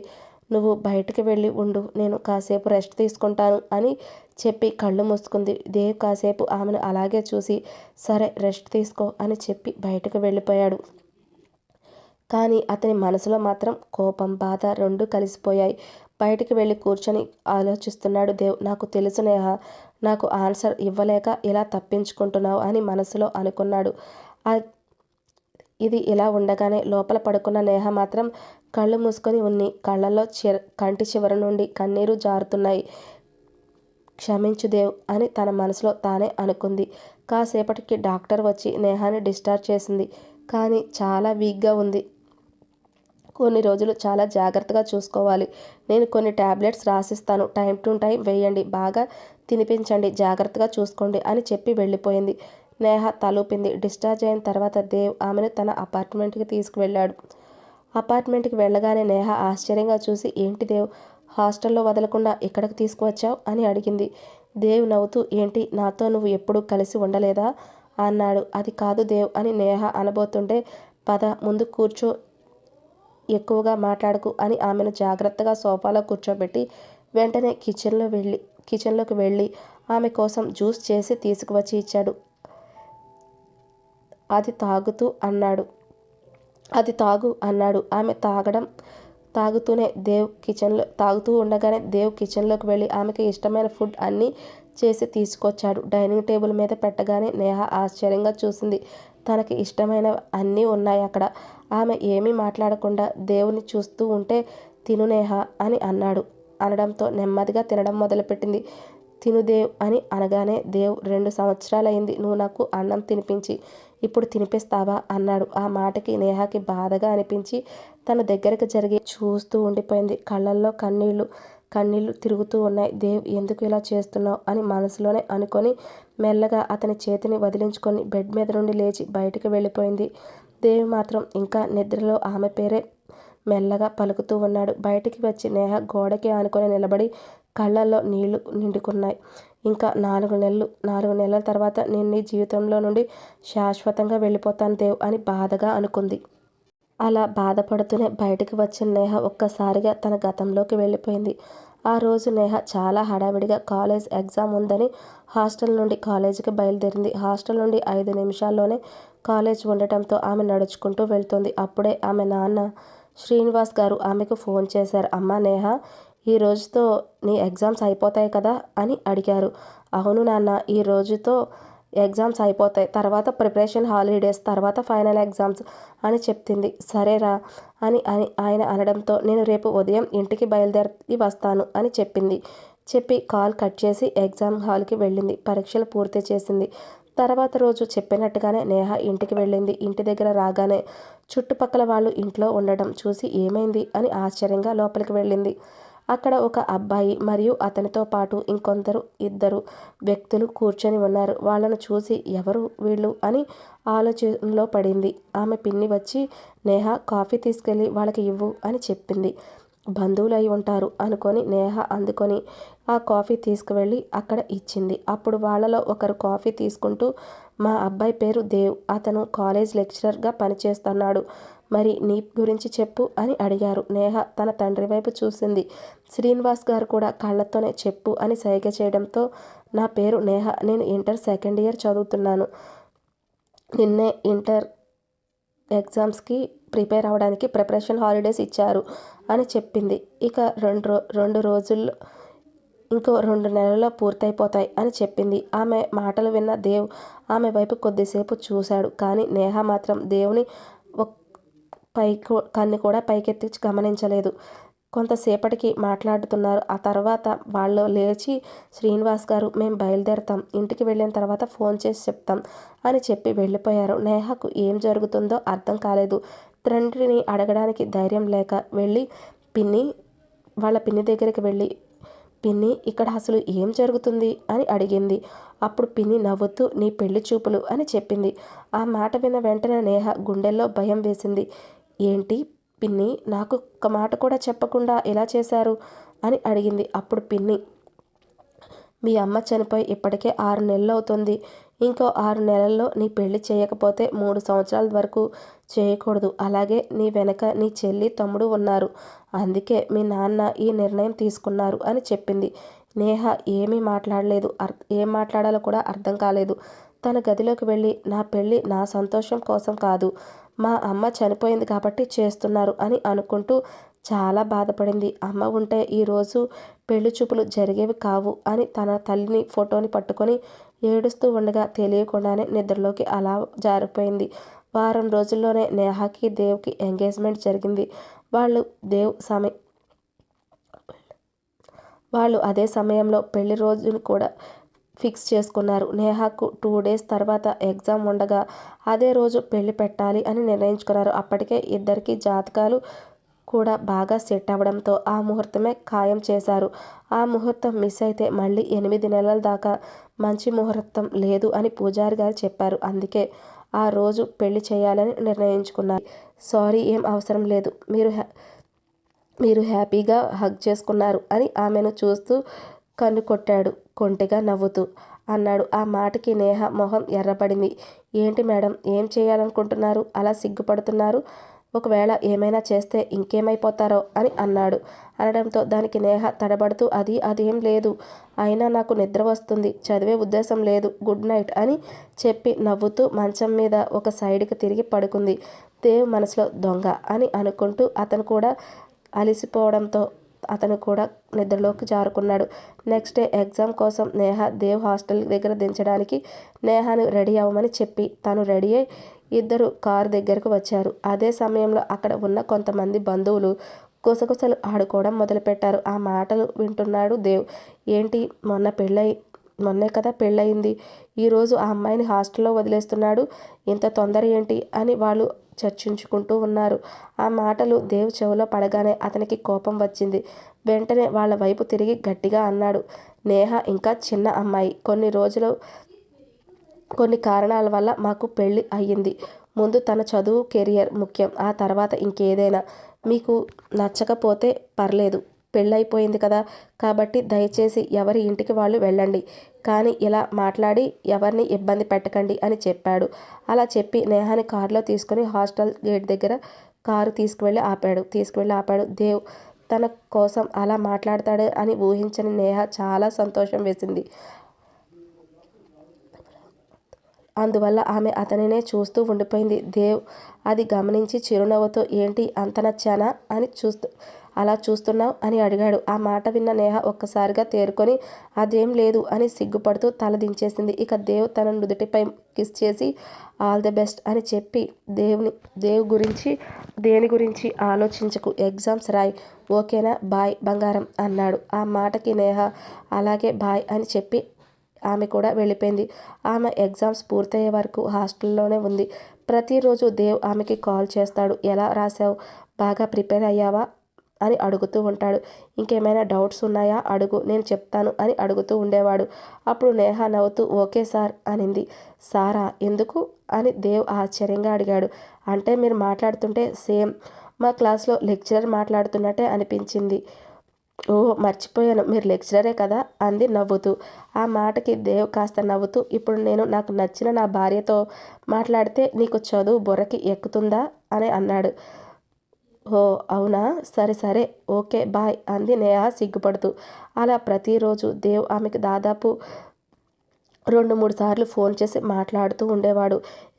S1: నువ్వు బయటికి వెళ్ళి ఉండు, నేను కాసేపు రెస్ట్ తీసుకుంటాను అని చెప్పి కళ్ళు మూసుకుంది. దేవ్ కాసేపు ఆమెను అలాగే చూసి సరే రెస్ట్ తీసుకో అని చెప్పి బయటకు వెళ్ళిపోయాడు. కానీ అతని మనసులో మాత్రం కోపం, బాధ రెండూ కలిసిపోయాయి. బయటికి వెళ్ళి కూర్చొని ఆలోచిస్తున్నాడు దేవ్. నాకు తెలుసు నేహ, నాకు ఆన్సర్ ఇవ్వలేక ఇలా తప్పించుకుంటున్నావు అని మనసులో అనుకున్నాడు. ఇది ఇలా ఉండగానే లోపల పడుకున్న నేహ మాత్రం కళ్ళు మూసుకొని ఉన్ని కళ్ళల్లో కంటి చివరి నుండి కన్నీరు జారుతున్నాయి. క్షమించు దేవ్ అని తన మనసులో తానే అనుకుంది. కాసేపటికి డాక్టర్ వచ్చి నేహాని డిశ్చార్జ్ చేసింది. కానీ చాలా వీక్గా ఉంది. కొన్ని రోజులు చాలా జాగ్రత్తగా చూసుకోవాలి. నేను కొన్ని టాబ్లెట్స్ రాసిస్తాను, టైం టు టైం వేయండి, బాగా తినిపించండి, జాగ్రత్తగా చూసుకోండి అని చెప్పి వెళ్ళిపోయింది. నేహ తలూపింది. డిశ్చార్జ్ అయిన తర్వాత దేవ్ ఆమెను తన అపార్ట్మెంట్కి తీసుకువెళ్ళాడు. అపార్ట్మెంట్కి వెళ్ళగానే నేహ ఆశ్చర్యంగా చూసి ఏంటి దేవ్ హాస్టల్లో వదలకుండా ఇక్కడికి తీసుకువచ్చావు అని అడిగింది. దేవ్ నవ్వుతూ ఏంటి నాతో నువ్వు ఎప్పుడూ కలిసి ఉండలేదా అన్నాడు. అది కాదు దేవ్ అని నేహ అనబోతుంటే పద ముందు కూర్చో, ఎక్కువగా మాట్లాడకు అని ఆమెను జాగ్రత్తగా సోఫాలో కూర్చోబెట్టి వెంటనే కిచెన్లోకి వెళ్ళి ఆమె కోసం జ్యూస్ చేసి తీసుకువచ్చి ఇచ్చాడు. అది తాగుతూ అన్నాడు. ఆమె తాగుతూ ఉండగానే దేవ్ కిచెన్లోకి వెళ్ళి ఆమెకి ఇష్టమైన ఫుడ్ అన్నీ చేసి తీసుకొచ్చాడు. డైనింగ్ టేబుల్ మీద పెట్టగానే నేహ ఆశ్చర్యంగా చూసింది. తనకి ఇష్టమైనవి అన్నీ ఉన్నాయి అక్కడ. ఆమె ఏమీ మాట్లాడకుండా దేవుని చూస్తూ ఉంటే తిను నేహ అని అనడంతో నెమ్మదిగా తినడం మొదలుపెట్టింది. తిను దేవ్ అని అనగానే దేవ్ 2 సంవత్సరాలైంది నువ్వు నాకు అన్నం తినిపించి, ఇప్పుడు తినిపిస్తావా అన్నాడు. ఆ మాటకి నేహకి బాధగా అనిపించి తన దగ్గరకు జరిగి చూస్తూ ఉండిపోయింది. కళ్ళల్లో కన్నీళ్లు తిరుగుతూ ఉన్నాయి. దేవ్ ఎందుకు ఇలా చేస్తున్నావు అని మనసులోనే అనుకొని మెల్లగా అతని చేతిని వదిలించుకొని బెడ్ మీద నుండి లేచి బయటికి వెళ్ళిపోయింది. దేవ్ మాత్రం ఇంకా నిద్రలో ఆమె పేరే మెల్లగా పలుకుతూ ఉన్నాడు. బయటికి వచ్చి నేహ గోడకి ఆనుకొని నిలబడి కళ్ళల్లో నీళ్లు నిండుకున్నాయి. ఇంకా 4 నెలల తర్వాత నేను నీ జీవితంలో నుండి శాశ్వతంగా వెళ్ళిపోతాను దేవ్ అని బాధగా అనుకుంది. అలా బాధపడుతూనే బయటికి వచ్చిన నేహ ఒక్కసారిగా తన గతంలోకి వెళ్ళిపోయింది. ఆ రోజు నేహ చాలా హడావిడిగా కాలేజ్ ఎగ్జామ్ ఉందని హాస్టల్ నుండి కాలేజీకి బయలుదేరింది. హాస్టల్ నుండి 5 నిమిషాల్లోనే కాలేజ్ ఉండటంతో ఆమె నడుచుకుంటూ వెళ్తోంది. అప్పుడే ఆమె నాన్న శ్రీనివాస్ గారు ఆమెకు ఫోన్ చేశారు. అమ్మా నేహ, ఈ రోజుతో నీ ఎగ్జామ్స్ అయిపోతాయి కదా అని అడిగారు. అవును నాన్న, ఈ రోజుతో ఎగ్జామ్స్ అయిపోతాయి, తర్వాత ప్రిపరేషన్ హాలిడేస్, తర్వాత ఫైనల్ ఎగ్జామ్స్ అని చెప్పింది. సరేరా అని ఆయన అనడంతో నేను రేపు ఉదయం ఇంటికి బయలుదేరి వస్తాను అని చెప్పి కాల్ కట్ చేసి ఎగ్జామ్ హాల్కి వెళ్ళింది. పరీక్షలు పూర్తి చేసింది. తర్వాత రోజు చెప్పినట్టుగానే నేహ ఇంటికి వెళ్ళింది. ఇంటి దగ్గర రాగానే చుట్టుపక్కల వాళ్ళు ఇంట్లో ఉండడం చూసి ఏమైంది అని ఆశ్చర్యంగా లోపలికి వెళ్ళింది. అక్కడ ఒక అబ్బాయి మరియు అతనితో పాటు ఇద్దరు వ్యక్తులు కూర్చొని ఉన్నారు. వాళ్ళను చూసి ఎవరు వీళ్ళు అని ఆలోచనలో పడింది. ఆమె పిన్ని వచ్చి నేహ కాఫీ తీసుకెళ్ళి వాళ్ళకి ఇవ్వు అని చెప్పింది. బంధువులు అయి ఉంటారు అనుకొని నేహ అందుకొని ఆ కాఫీ తీసుకువెళ్ళి అక్కడ ఇచ్చింది. అప్పుడు వాళ్ళలో ఒకరు కాఫీ తీసుకుంటూ మా అబ్బాయి పేరు దేవ్, అతను కాలేజ్ లెక్చరర్గా పనిచేస్తున్నాడు, మరి నీ గురించి చెప్పు అని అడిగారు. నేహ తన తండ్రి వైపు చూసింది. శ్రీనివాస్ గారు కూడా కళ్ళతోనే చెప్పు అని సైగ చేయడంతో నా పేరు నేహ, నేను ఇంటర్ సెకండ్ ఇయర్ చదువుతున్నాను, నిన్నే ఇంటర్ ఎగ్జామ్స్కి ప్రిపేర్ అవ్వడానికి ప్రిపరేషన్ హాలిడేస్ ఇచ్చారు అని చెప్పింది. ఇక 2 రోజుల్లో ఇంకో 2 నెలల్లో పూర్తయిపోతాయి అని చెప్పింది. ఆమె మాటలు విన్న దేవ్ ఆమె వైపు కొద్దిసేపు చూశాడు. కానీ నేహ మాత్రం దేవుని కన్ను కూడా పైకెత్తి గమనించలేదు. కొంతసేపటికి మాట్లాడుతున్నారు. ఆ తర్వాత వాళ్ళు లేచి, శ్రీనివాస్ గారు, మేము బయలుదేరతాం, ఇంటికి వెళ్ళిన తర్వాత ఫోన్ చేసి చెప్తాం అని చెప్పి వెళ్ళిపోయారు. నేహకు ఏం జరుగుతుందో అర్థం కాలేదు. తండ్రిని అడగడానికి ధైర్యం లేక వెళ్ళి వాళ్ళ పిన్ని దగ్గరికి వెళ్ళి, పిన్ని, ఇక్కడ అసలు ఏం జరుగుతుంది అని అడిగింది. అప్పుడు పిన్ని నవ్వుతూ, నీ పెళ్లి చూపులు అని చెప్పింది. ఆ మాట విన్న వెంటనే నేహ గుండెల్లో భయం వేసింది. ఏంటి పిన్ని, నాకు ఒక్క మాట కూడా చెప్పకుండా ఎలా చేశారు అని అడిగింది. అప్పుడు పిన్ని, మీ అమ్మ చనిపోయి ఇప్పటికే 6 నెలలు అవుతుంది. ఇంకో 6 నెలల్లో నీ పెళ్లి చేయకపోతే 3 సంవత్సరాల వరకు చేయకూడదు. అలాగే నీ వెనక నీ చెల్లి, తమ్ముడు ఉన్నారు. అందుకే మీ నాన్న ఈ నిర్ణయం తీసుకున్నారు అని చెప్పింది. నేహ ఏమీ మాట్లాడలేదు. ఏం మాట్లాడాలో కూడా అర్థం కాలేదు. తన గదిలోకి వెళ్ళి, నా పెళ్ళి నా సంతోషం కోసం కాదు, మా అమ్మ చనిపోయింది కాబట్టి చేస్తున్నారు అని అనుకుంటూ చాలా బాధపడింది. అమ్మ ఉంటే ఈరోజు పెళ్లి చూపులు జరిగేవి కావు అని తన తల్లిని ఫోటోని పట్టుకొని ఏడుస్తూ ఉండగా తెలియకుండానే నిద్రలోకి అలా జారిపోయింది. వారం రోజుల్లోనే నేహాకి దేవ్కి ఎంగేజ్మెంట్ జరిగింది. వాళ్ళు అదే సమయంలో పెళ్లి రోజును కూడా ఫిక్స్ చేసుకున్నారు. నేహాకు 2 డేస్ తర్వాత ఎగ్జామ్ ఉండగా అదే రోజు పెళ్లి పెట్టాలి అని నిర్ణయించుకున్నారు. అప్పటికే ఇద్దరికి జాతకాలు కూడా బాగా సెట్ అవ్వడంతో ఆ ముహూర్తమే ఖాయం చేశారు. ఆ ముహూర్తం మిస్ అయితే మళ్ళీ 8 నెలల దాకా మంచి ముహూర్తం లేదు అని పూజారి గారు చెప్పారు. అందుకే ఆ రోజు పెళ్లి చేయాలని నిర్ణయించుకున్నారు. సారీ, ఏం అవసరం లేదు, మీరు హ్యాపీగా హగ్ చేసుకున్నారు అని ఆమెను చూస్తూ కన్ను కొట్టాడు, కొంటెగా నవ్వుతూ అన్నాడు. ఆ మాటకి నేహ మొహం ఎర్రబడింది. ఏంటి మేడం, ఏం చేయాలనుకుంటున్నారు, అలా సిగ్గుపడుతున్నారు? ఒకవేళ ఏమైనా చేస్తే ఇంకేమైపోతారో అని అనడంతో దానికి నేహ తడబడుతూ, అదేం లేదు, అయినా నాకు నిద్ర వస్తుంది, చదివే ఉద్దేశం లేదు, గుడ్ నైట్ అని చెప్పి నవ్వుతూ మంచం మీద ఒక సైడ్కి తిరిగి పడుకుంది. దేవ్ మనసులో దొంగ అని అనుకుంటూ అతను కూడా అలిసిపోవడంతో అతను కూడా నిద్రలోకి జారుకున్నాడు. నెక్స్ట్ డే ఎగ్జామ్ కోసం నేహ దేవ్ హాస్టల్ దగ్గర దించడానికి నేహను రెడీ అవ్వమని చెప్పి తను రెడీ అయి ఇద్దరు కారు దగ్గరకు వచ్చారు. అదే సమయంలో అక్కడ ఉన్న కొంతమంది బంధువులు గుసగుసలు ఆడుకోవడం మొదలుపెట్టారు. ఆ మాటలు వింటున్నాడు దేవ్. ఏంటి, మొన్నే కదా పెళ్ళయింది, ఈరోజు ఆ అమ్మాయిని హాస్టల్లో వదిలేస్తున్నాడు, ఇంత తొందర ఏంటి అని వాళ్ళు చర్చించుకుంటూ ఉన్నారు. ఆ మాటలు దేవ్ చెవిలో పడగానే అతనికి కోపం వచ్చింది. వెంటనే వాళ్ళ వైపు తిరిగి గట్టిగా అన్నాడు, నేహ ఇంకా చిన్న అమ్మాయి, కొన్ని కారణాల వల్ల మాకు పెళ్ళి అయ్యింది. ముందు తన చదువు, కెరియర్ ముఖ్యం, ఆ తర్వాత ఇంకేదైనా. మీకు నచ్చకపోతే పర్లేదు, పెళ్ళైపోయింది కదా, కాబట్టి దయచేసి ఎవరి ఇంటికి వాళ్ళు వెళ్ళండి, కానీ ఇలా మాట్లాడి ఎవరిని ఇబ్బంది పెట్టకండి అని చెప్పాడు. అలా చెప్పి నేహాని కారులో తీసుకుని హాస్టల్ గేట్ దగ్గర కారు తీసుకువెళ్ళి ఆపాడు. దేవ్ తన కోసం అలా మాట్లాడతాడు అని ఊహించని నేహ చాలా సంతోషం వేసింది. అందువల్ల ఆమె అతనినే చూస్తూ ఉండిపోయింది. దేవ్ అది గమనించి చిరునవ్వుతో, ఏంటి, అంత నచ్చానా అని అలా చూస్తున్నావు అని అడిగాడు. ఆ మాట విన్న నేహ ఒక్కసారిగా తేరుకొని అదేం లేదు అని సిగ్గుపడుతూ తల దించేసింది. ఇక దేవ్ తన నుదుటిపై కిస్ చేసి ఆల్ ది బెస్ట్ అని చెప్పి, దేని గురించి ఆలోచించకు, ఎగ్జామ్స్ రాయ్, ఓకేనా, బాయ్ బంగారం అన్నాడు. ఆ మాటకి నేహ అలాగే బాయ్ అని చెప్పి ఆమె కూడా వెళ్ళిపోయింది. ఆమె ఎగ్జామ్స్ పూర్తయ్యే వరకు హాస్టల్లోనే ఉంది. ప్రతిరోజు దేవ్ ఆమెకి కాల్ చేస్తాడు. ఎలా రాశావు, బాగా ప్రిపేర్ అయ్యావా అని అడుగుతూ ఉంటాడు. ఇంకేమైనా డౌట్స్ ఉన్నాయా అడుగు, నేను చెప్తాను అని అడుగుతూ ఉండేవాడు. అప్పుడు నేహ నవ్వుతూ ఓకే సార్ అనింది. సారా, ఎందుకు అని దేవ్ ఆశ్చర్యంగా అడిగాడు. అంటే మీరు మాట్లాడుతుంటే సేమ్ మా క్లాస్లో లెక్చరర్ మాట్లాడుతున్నట్టే అనిపించింది. ఓ మర్చిపోయాను, మీరు లెక్చరరే కదా అంది నవ్వుతూ. ఆ మాటకి దేవ్ కాస్త నవ్వుతూ, ఇప్పుడు నేను నాకు నచ్చిన నా భార్యతో మాట్లాడితే నీకు చదువు బుర్రకి ఎక్కుతుందా అని అన్నాడు. ఓ అవునా, సరే సరే, ఓకే బాయ్ అంది నేహ సిగ్గుపడుతూ. అలా ప్రతిరోజు దేవ్ ఆమెకు దాదాపు 2-3 సార్లు ఫోన్ చేసి మాట్లాడుతూ ఉండేవాడు.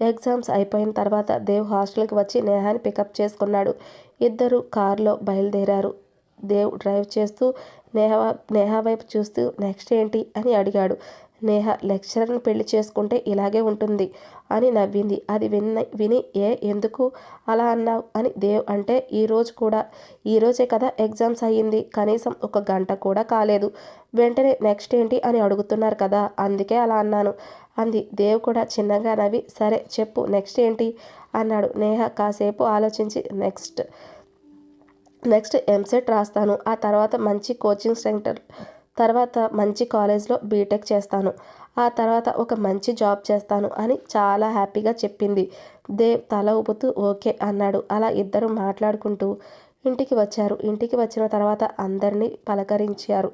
S1: ఎగ్జామ్స్ అయిపోయిన తర్వాత దేవ్ హాస్టల్కి వచ్చి నేహాని పికప్ చేసుకున్నాడు. ఇద్దరు కారులో బయలుదేరారు. దేవ్ డ్రైవ్ చేస్తూ నేహా వైపు చూస్తూ నెక్స్ట్ ఏంటి అని అడిగాడు. నేహ లెక్చరర్ని పెళ్లి చేసుకుంటే ఇలాగే ఉంటుంది అని నవ్వింది. అది విని ఎందుకు అలా అన్నావు అని దేవ్ అంటే ఈరోజే కదా ఎగ్జామ్స్ అయ్యింది, కనీసం 1 గంట కూడా కాలేదు, వెంటనే నెక్స్ట్ ఏంటి అని అడుగుతున్నారు కదా, అందుకే అలా అన్నాను అంది. దేవ్ కూడా చిన్నగా నవ్వి సరే చెప్పు నెక్స్ట్ ఏంటి అన్నాడు. నేహ కాసేపు ఆలోచించి నెక్స్ట్ ఎంసెట్ రాస్తాను, ఆ తర్వాత మంచి కోచింగ్ సెంటర్, తర్వాత మంచి కాలేజ్లో బీటెక్ చేస్తాను, ఆ తర్వాత ఒక మంచి జాబ్ చేస్తాను అని చాలా హ్యాపీగా చెప్పింది. దేవ్ తల ఊపుతూ ఓకే అన్నాడు. అలా ఇద్దరు మాట్లాడుకుంటూ ఇంటికి వచ్చారు. ఇంటికి వచ్చిన తర్వాత అందరినీ పలకరించారు.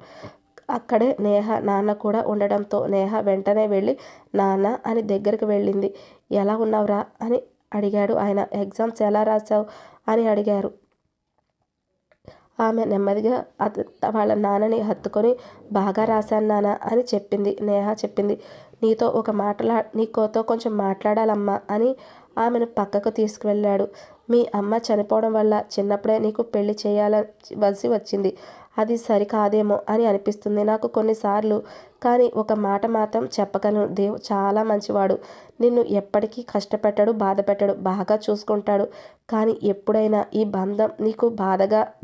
S1: అక్కడే నేహ నాన్న కూడా ఉండడంతో నేహ వెంటనే వెళ్ళి నాన్న అని దగ్గరికి వెళ్ళింది. ఎలా ఉన్నావురా అని అడిగాడు ఆయన. ఎగ్జామ్స్ ఎలా రాసావు అని అడిగారు. ఆమె నెమ్మదిగా వాళ్ళ నాన్నని హత్తుకొని బాగా రాశాను నాన్న అని చెప్పింది. నేహ చెప్పింది, నీకోతో కొంచెం మాట్లాడాలమ్మా అని ఆమెను పక్కకు తీసుకువెళ్ళాడు. మీ అమ్మ చనిపోవడం వల్ల చిన్నప్పుడే నీకు పెళ్లి చేయవలసి వచ్చింది, అది సరికాదేమో అని అనిపిస్తుంది నాకు కొన్నిసార్లు, కానీ ఒక మాట మాత్రం చెప్పగలను, దేవ్ చాలా మంచివాడు, నిన్ను ఎప్పటికీ కష్టపెట్టడు, బాధ పెట్టడు, బాగా చూసుకుంటాడు. కానీ ఎప్పుడైనా ఈ బంధం నీకు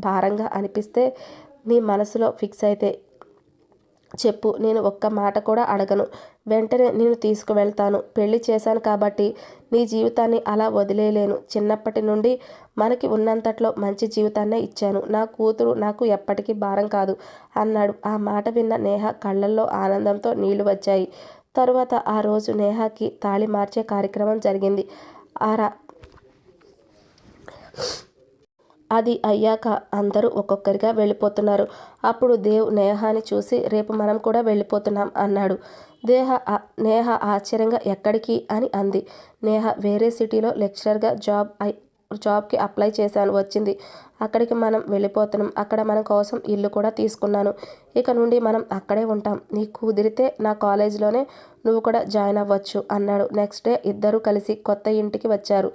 S1: భారంగా అనిపిస్తే, నీ మనసులో ఫిక్స్ అయితే చెప్పు, నేను ఒక్క మాట కూడా అడగను, వెంటనే నేను తీసుకువెళ్తాను. పెళ్లి చేశాను కాబట్టి నీ జీవితాన్ని అలా వదిలేయలేను. చిన్నప్పటి నుండి మనకి ఉన్నంతట్లో మంచి జీవితాన్నే ఇచ్చాను. నా కూతురు నాకు ఎప్పటికీ భారం కాదు అన్నాడు. ఆ మాట విన్న నేహ కళ్ళల్లో ఆనందంతో నీళ్లు వచ్చాయి. తరువాత ఆ రోజు నేహకి తాళి మార్చే కార్యక్రమం జరిగింది. అది అయ్యాక అందరూ ఒక్కొక్కరిగా వెళ్ళిపోతున్నారు. అప్పుడు దేవ్ నేహాని చూసి రేపు మనం కూడా వెళ్ళిపోతున్నాం అన్నాడు. నేహ ఆశ్చర్యంగా ఎక్కడికి అని అంది. నేహ వేరే సిటీలో లెక్చరర్గా జాబ్కి అప్లై చేశాను, వచ్చింది, అక్కడికి మనం వెళ్ళిపోతున్నాం. అక్కడ మన కోసం ఇల్లు కూడా తీసుకున్నాను. ఇక నుండి మనం అక్కడే ఉంటాం. నీకు కుదిరితే నా కాలేజీలోనే నువ్వు కూడా జాయిన్ అవ్వచ్చు అన్నాడు. నెక్స్ట్ డే ఇద్దరూ కలిసి కొత్త ఇంటికి వచ్చారు.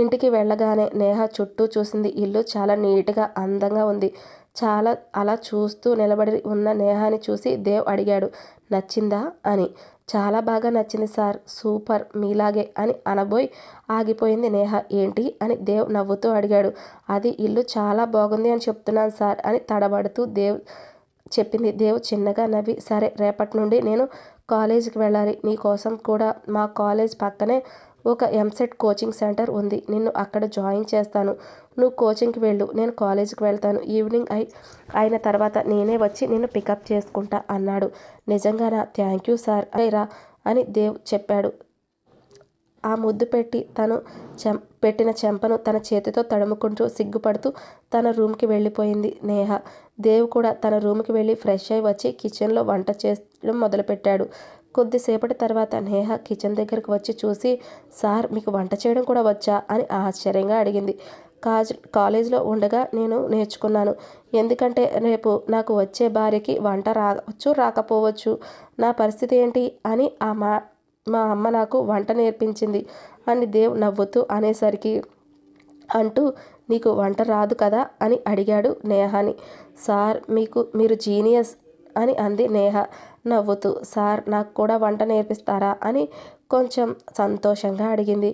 S1: ఇంటికి వెళ్ళగానే నేహ చుట్టూ చూసింది. ఇల్లు చాలా నీట్గా అందంగా ఉంది. అలా చూస్తూ నిలబడి ఉన్న నేహాని చూసి దేవ్ అడిగాడు, నచ్చిందా అని. చాలా బాగా నచ్చింది సార్, సూపర్, మీలాగే అని అనబోయి ఆగిపోయింది నేహ. ఏంటి అని దేవ్ నవ్వుతూ అడిగాడు. అది ఇల్లు చాలా బాగుంది అని చెప్తున్నాను సార్ అని తడబడుతూ చెప్పింది. దేవ్ చిన్నగా నవ్వి సరే, రేపటి నుండి నేను కాలేజీకి వెళ్ళాలి, నీ కోసం కూడా మా కాలేజ్ పక్కనే ఒక ఎంసెట్ కోచింగ్ సెంటర్ ఉంది, నిన్ను అక్కడ జాయిన్ చేస్తాను, నువ్వు కోచింగ్కి వెళ్ళు, నేను కాలేజీకి వెళ్తాను, ఈవినింగ్ అయిన తర్వాత నేనే వచ్చి నిన్ను పికప్ చేసుకుంటా అన్నాడు. నిజంగానా, థ్యాంక్ యూ సార్ రా అని దేవ్ చెప్పాడు. ఆ ముద్దు తను పెట్టిన చెంపను తన చేతితో తడుముకుంటూ సిగ్గుపడుతూ తన రూమ్కి వెళ్ళిపోయింది నేహ. దేవ్ కూడా తన రూమ్కి వెళ్ళి ఫ్రెష్ అయి వచ్చి కిచెన్లో వంట చేయడం మొదలుపెట్టాడు. కొద్దిసేపటి తర్వాత నేహ కిచెన్ దగ్గరకు వచ్చి చూసి, సార్ మీకు వంట చేయడం కూడా వచ్చా అని ఆశ్చర్యంగా అడిగింది. కాలేజీలో ఉండగా నేను నేర్చుకున్నాను, ఎందుకంటే రేపు నాకు వచ్చే భార్యకి వంట రావచ్చు రాకపోవచ్చు, నా పరిస్థితి ఏంటి అని మా అమ్మ నాకు వంట నేర్పించింది అని దేవ్ నవ్వుతూ అనేసరికి, అంటూ నీకు వంట రాదు కదా అని అడిగాడు నేహాని. సార్ మీరు జీనియస్ అని అంది నేహ నవ్వుతూ. సార్ నాకు కూడా వంట నేర్పిస్తారా అని కొంచెం సంతోషంగా అడిగింది.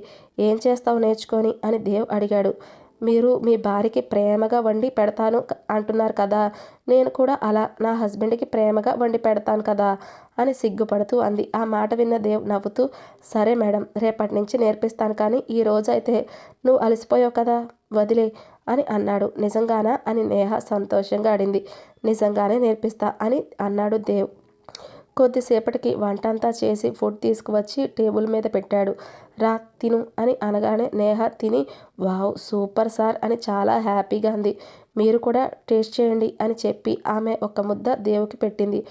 S1: ఏం చేస్తావు నేర్చుకొని అని దేవ్ అడిగాడు. మీరు మీ భార్యకి ప్రేమగా వండి పెడతాను అంటున్నారు కదా, నేను కూడా అలా నా హస్బెండ్కి ప్రేమగా వండి పెడతాను కదా అని సిగ్గుపడుతూ అంది. ఆ మాట విన్న దేవ్ నవ్వుతూ సరే మేడం, రేపటి నుంచి నేర్పిస్తాను, కానీ ఈ రోజైతే నువ్వు అలసిపోయావు కదా, వదిలే అని అన్నాడు. నిజంగానా అని నేహ సంతోషంగా అడిగింది. నిజంగానే నేర్పిస్తా అని అన్నాడు దేవ్. కొద్దిసేపటికి వంట అంతా చేసి ఫుడ్ తీసుకువచ్చి టేబుల్ మీద పెట్టాడు. రా తిను అని అనగానే నేహ తిని వావ్ సూపర్ సార్ అని చాలా హ్యాపీగా అంది. మీరు కూడా టేస్ట్ చేయండి అని చెప్పి ఆమె ఒక ముద్ద దేవుకి పెట్టింది.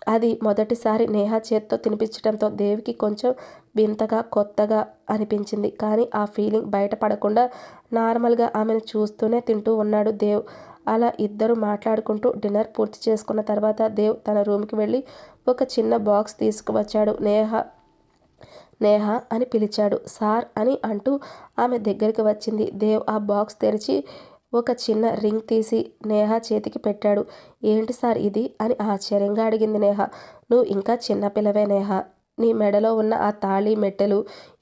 S1: అది మొదటిసారి నేహ చేత్తో తినిపించడంతో దేవికి కొంచెం వింతగా కొత్తగా అనిపించింది. కానీ ఆ ఫీలింగ్ బయటపడకుండా నార్మల్గా ఆమెను చూస్తూనే తింటూ ఉన్నాడు దేవ్. అలా ఇద్దరు మాట్లాడుకుంటూ డిన్నర్ పూర్తి చేసుకున్న తర్వాత దేవ్ తన రూమ్కి వెళ్ళి ఒక చిన్న బాక్స్ తీసుకువచ్చాడు. నేహ అని పిలిచాడు. సార్ అని అంటూ ఆమె దగ్గరికి వచ్చింది. దేవ్ ఆ బాక్స్ తెరిచి ఒక చిన్న రింగ్ తీసి నేహ చేతికి పెట్టాడు. ఏంటి సార్ ఇది అని ఆశ్చర్యంగా అడిగింది నేహ. నువ్వు ఇంకా చిన్నపిల్లవే నేహ. నీ మెడలో ఉన్న ఆ తాళి మెట్టెలు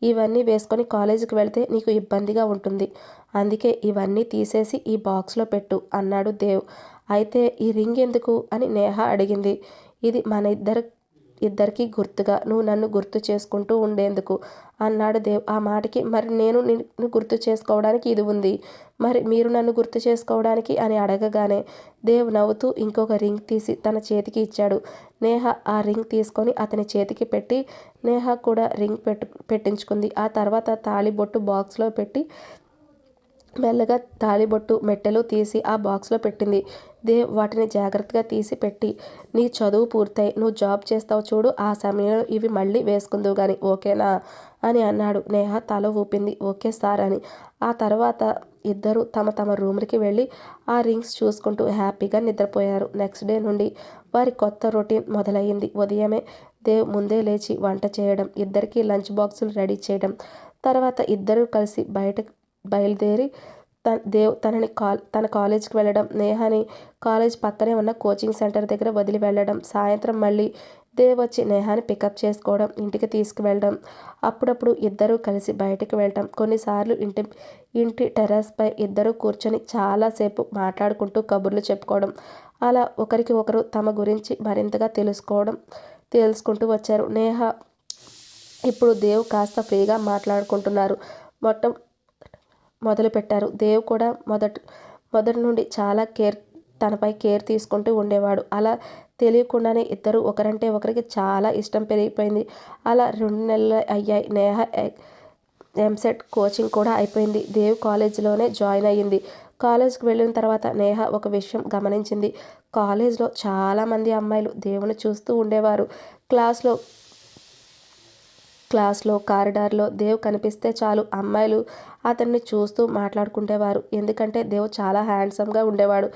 S1: ఇవన్నీ వేసుకొని కాలేజీకి వెళ్తే నీకు ఇబ్బందిగా ఉంటుంది. అందుకే ఇవన్నీ తీసేసి ఈ బాక్స్లో పెట్టు అన్నాడు దేవ్. అయితే ఈ రింగ్ ఎందుకు అని నేహ అడిగింది. ఇది మన ఇద్దరికి గుర్తుగా నువ్వు నన్ను గుర్తు చేసుకుంటూ ఉండేందుకు అన్నాడు దేవ్. ఆ మాటకి మరి నేను నిన్ను గుర్తు చేసుకోవడానికి ఇది ఉంది, మరి మీరు నన్ను గుర్తు చేసుకోవడానికి అని అడగగానే దేవ్ నవ్వుతూ ఇంకొక రింగ్ తీసి తన చేతికి ఇచ్చాడు. నేహ ఆ రింగ్ తీసుకొని అతని చేతికి పెట్టి నేహ కూడా రింగ్ పెట్టించుకుంది. ఆ తర్వాత తాళిబొట్టు బాక్స్లో పెట్టి మెల్లగా తాళిబొట్టు మెట్టెలు తీసి ఆ బాక్స్లో పెట్టింది. దేవ్ వాటిని జాగ్రత్తగా తీసి పెట్టి నీ చదువు పూర్తయి నువ్వు జాబ్ చేస్తావు చూడు, ఆ సమయంలో ఇవి మళ్ళీ వేసుకుందువు గాని ఓకేనా అని అన్నాడు. నేహ తల ఊపింది. ఓకే సార్ అని. ఆ తర్వాత ఇద్దరు తమ తమ రూమ్కి వెళ్ళి ఆ రింగ్స్ చూసుకుంటూ హ్యాపీగా నిద్రపోయారు. నెక్స్ట్ డే నుండి వారి కొత్త రొటీన్ మొదలయ్యింది. ఉదయమే దేవ్ ముందే లేచి వంట చేయడం, ఇద్దరికీ లంచ్ బాక్సులు రెడీ చేయడం, తర్వాత ఇద్దరూ కలిసి బయలుదేరి దేవ్ తన కాలేజ్కి వెళ్ళడం, నేహాని కాలేజ్ పక్కనే ఉన్న కోచింగ్ సెంటర్ దగ్గర వదిలి వెళ్ళడం, సాయంత్రం మళ్ళీ దేవ్ వచ్చి నేహాని పికప్ చేసుకోవడం, ఇంటికి తీసుకువెళ్ళడం, అప్పుడప్పుడు ఇద్దరూ కలిసి బయటికి వెళ్ళడం, కొన్నిసార్లు ఇంటి టెర్రస్పై ఇద్దరూ కూర్చొని చాలాసేపు మాట్లాడుకుంటూ కబుర్లు చెప్పుకోవడం, అలా ఒకరికి ఒకరు తమ గురించి మరింతగా తెలుసుకుంటూ వచ్చారు. నేహ ఇప్పుడు దేవ్ కాస్త ఫ్రీగా మాట్లాడుకుంటున్నారు మొదలుపెట్టారు. దేవ్ కూడా మొదటి నుండి చాలా తనపై కేర్ తీసుకుంటూ ఉండేవాడు. అలా తెలియకుండానే ఇద్దరు ఒకరంటే ఒకరికి చాలా ఇష్టం పెరిగిపోయింది. అలా 2 నెలలు అయ్యాయి. నేహ ఎంసెట్ కోచింగ్ కూడా అయిపోయింది. దేవ్ కాలేజీలోనే జాయిన్ అయ్యింది. కాలేజ్కి వెళ్ళిన తర్వాత నేహ ఒక విషయం గమనించింది. కాలేజ్లో చాలామంది అమ్మాయిలు దేవుని చూస్తూ ఉండేవారు. క్లాస్లో కారిడార్లో దేవ్ కనిపిస్తే చాలు అమ్మాయిలు అతన్ని చూస్తూ మాట్లాడుకుంటేవారు. ఎందుకంటే దేవ్ చాలా హ్యాండ్సమ్గా ఉండేవాడు,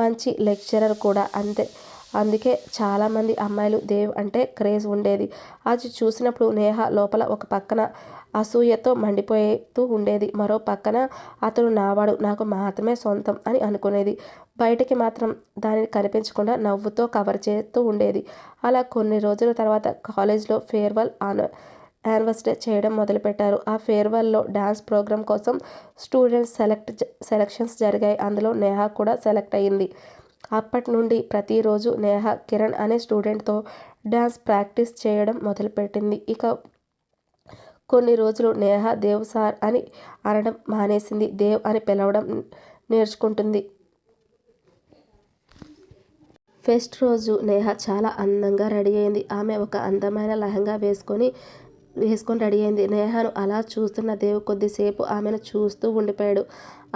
S1: మంచి లెక్చరర్ కూడా. అందుకే చాలామంది అమ్మాయిలు దేవ్ అంటే క్రేజ్ ఉండేది. అది చూసినప్పుడు నేహ లోపల ఒక పక్కన అసూయతో మండిపోతూ ఉండేది, మరో పక్కన అతను నావాడు, నాకు మాత్రమే సొంతం అని అనుకునేది. బయటికి మాత్రం దానిని కనిపించకుండా నవ్వుతో కవర్ చేస్తూ ఉండేది. అలా కొన్ని రోజుల తర్వాత కాలేజ్లో ఫేర్వెల్ యానివర్సరీ చేయడం మొదలుపెట్టారు. ఆ ఫేర్వెల్లో డ్యాన్స్ ప్రోగ్రాం కోసం స్టూడెంట్స్ సెలక్షన్స్ జరిగాయి. అందులో నేహ కూడా సెలెక్ట్ అయ్యింది. అప్పటి నుండి ప్రతిరోజు నేహ కిరణ్ అనే స్టూడెంట్తో డ్యాన్స్ ప్రాక్టీస్ చేయడం మొదలుపెట్టింది. ఇక కొన్ని రోజులు నేహ దేవ్ సార్ అని అనడం మానేసింది. దేవ్ అని పిలవడం నేర్చుకుంటుంది. ఫెస్ట్ రోజు నేహ చాలా అందంగా రెడీ అయింది. ఆమె ఒక అందమైన లెహంగా వేసుకొని రెడీ అయింది. నేహను అలా చూస్తున్న దేవ్ కొద్దిసేపు ఆమెను చూస్తూ ఉండిపోయాడు.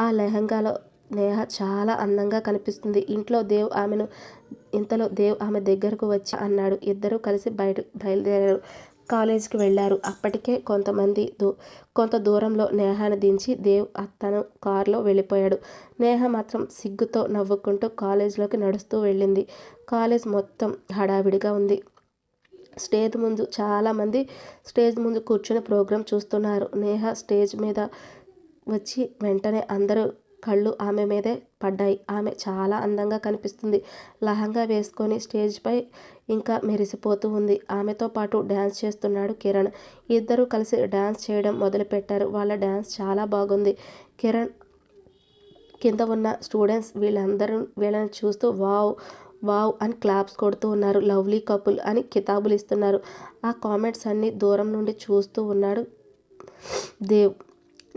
S1: ఆ లెహంగాలో నేహ చాలా అందంగా కనిపిస్తుంది. ఇంతలో దేవ్ ఆమె దగ్గరకు వచ్చి అన్నాడు. ఇద్దరూ కలిసి బయలుదేరారు. కాలేజీకి వెళ్ళారు. అప్పటికే కొంత దూరంలో నేహాని దించి దేవ్ తను కారులో వెళ్ళిపోయాడు. నేహ మాత్రం సిగ్గుతో నవ్వుకుంటూ కాలేజీలోకి నడుస్తూ వెళ్ళింది. కాలేజ్ మొత్తం హడావిడిగా ఉంది. చాలామంది స్టేజ్ ముందు కూర్చుని ప్రోగ్రాం చూస్తున్నారు. నేహ స్టేజ్ మీద వచ్చి వెంటనే అందరూ కళ్ళు ఆమె మీదే పడ్డాయి. ఆమె చాలా అందంగా కనిపిస్తుంది. లెహంగా వేసుకొని స్టేజ్పై ఇంకా మెరిసిపోతూ ఉంది. ఆమెతో పాటు డ్యాన్స్ చేస్తున్నాడు కిరణ్. ఇద్దరూ కలిసి డ్యాన్స్ చేయడం మొదలుపెట్టారు. వాళ్ళ డ్యాన్స్ చాలా బాగుంది. కిరణ్ కింద ఉన్న స్టూడెంట్స్ వీళ్ళని చూస్తూ వావ్ వావ్ అని క్లాప్స్ కొడుతూ ఉన్నారు. లవ్లీ కపుల్ అని కితాబులు ఇస్తున్నారు. ఆ కామెంట్స్ అన్నీ దూరం నుండి చూస్తూ ఉన్నాడు దేవ్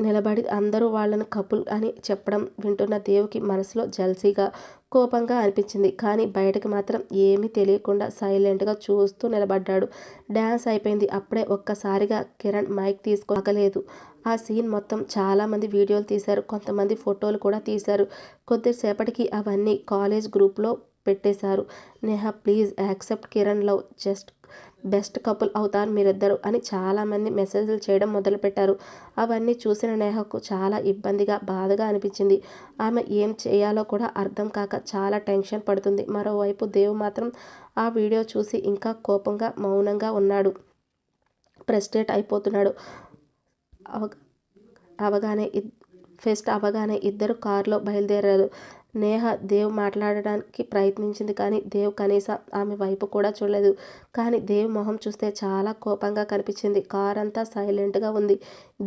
S1: నిలబడి. అందరూ వాళ్ళను కపుల్ అని చెప్పడం వింటున్న దేవ్కి మనసులో జల్సీగా, కోపంగా అనిపించింది. కానీ బయటకు మాత్రం ఏమీ తెలియకుండా సైలెంట్గా చూస్తూ నిలబడ్డాడు. డ్యాన్స్ అయిపోయింది. అప్పుడే ఒక్కసారిగా కిరణ్ మైక్ తీసుకోగలేదు. ఆ సీన్ మొత్తం చాలామంది వీడియోలు తీశారు, కొంతమంది ఫోటోలు కూడా తీశారు. కొద్దిసేపటికి అవన్నీ కాలేజ్ గ్రూప్లో పెట్టేశారు. Neha please accept Kiran love, just best couple అవుతారు మీరిద్దరు అని చాలామంది మెసేజ్లు చేయడం మొదలుపెట్టారు. అవన్నీ చూసిన నేహకు చాలా ఇబ్బందిగా, బాధగా అనిపించింది. ఆమె ఏం చేయాలో కూడా అర్థం కాక చాలా టెన్షన్ పడుతుంది. మరోవైపు దేవ్ మాత్రం ఆ వీడియో చూసి ఇంకా కోపంగా, మౌనంగా ఉన్నాడు. ఫ్రస్ట్రేట్ అయిపోతున్నాడు. అవ అవగానే ఫెస్ట్ అవగానే ఇద్దరు కారులో బయలుదేరారు. నేహ దేవ్ మాట్లాడడానికి ప్రయత్నించింది కానీ దేవ్ కనీసం ఆమె వైపు కూడా చూడలేదు. కానీ దేవ్ మొహం చూస్తే చాలా కోపంగా కనిపించింది. కార్ అంతా సైలెంట్గా ఉంది.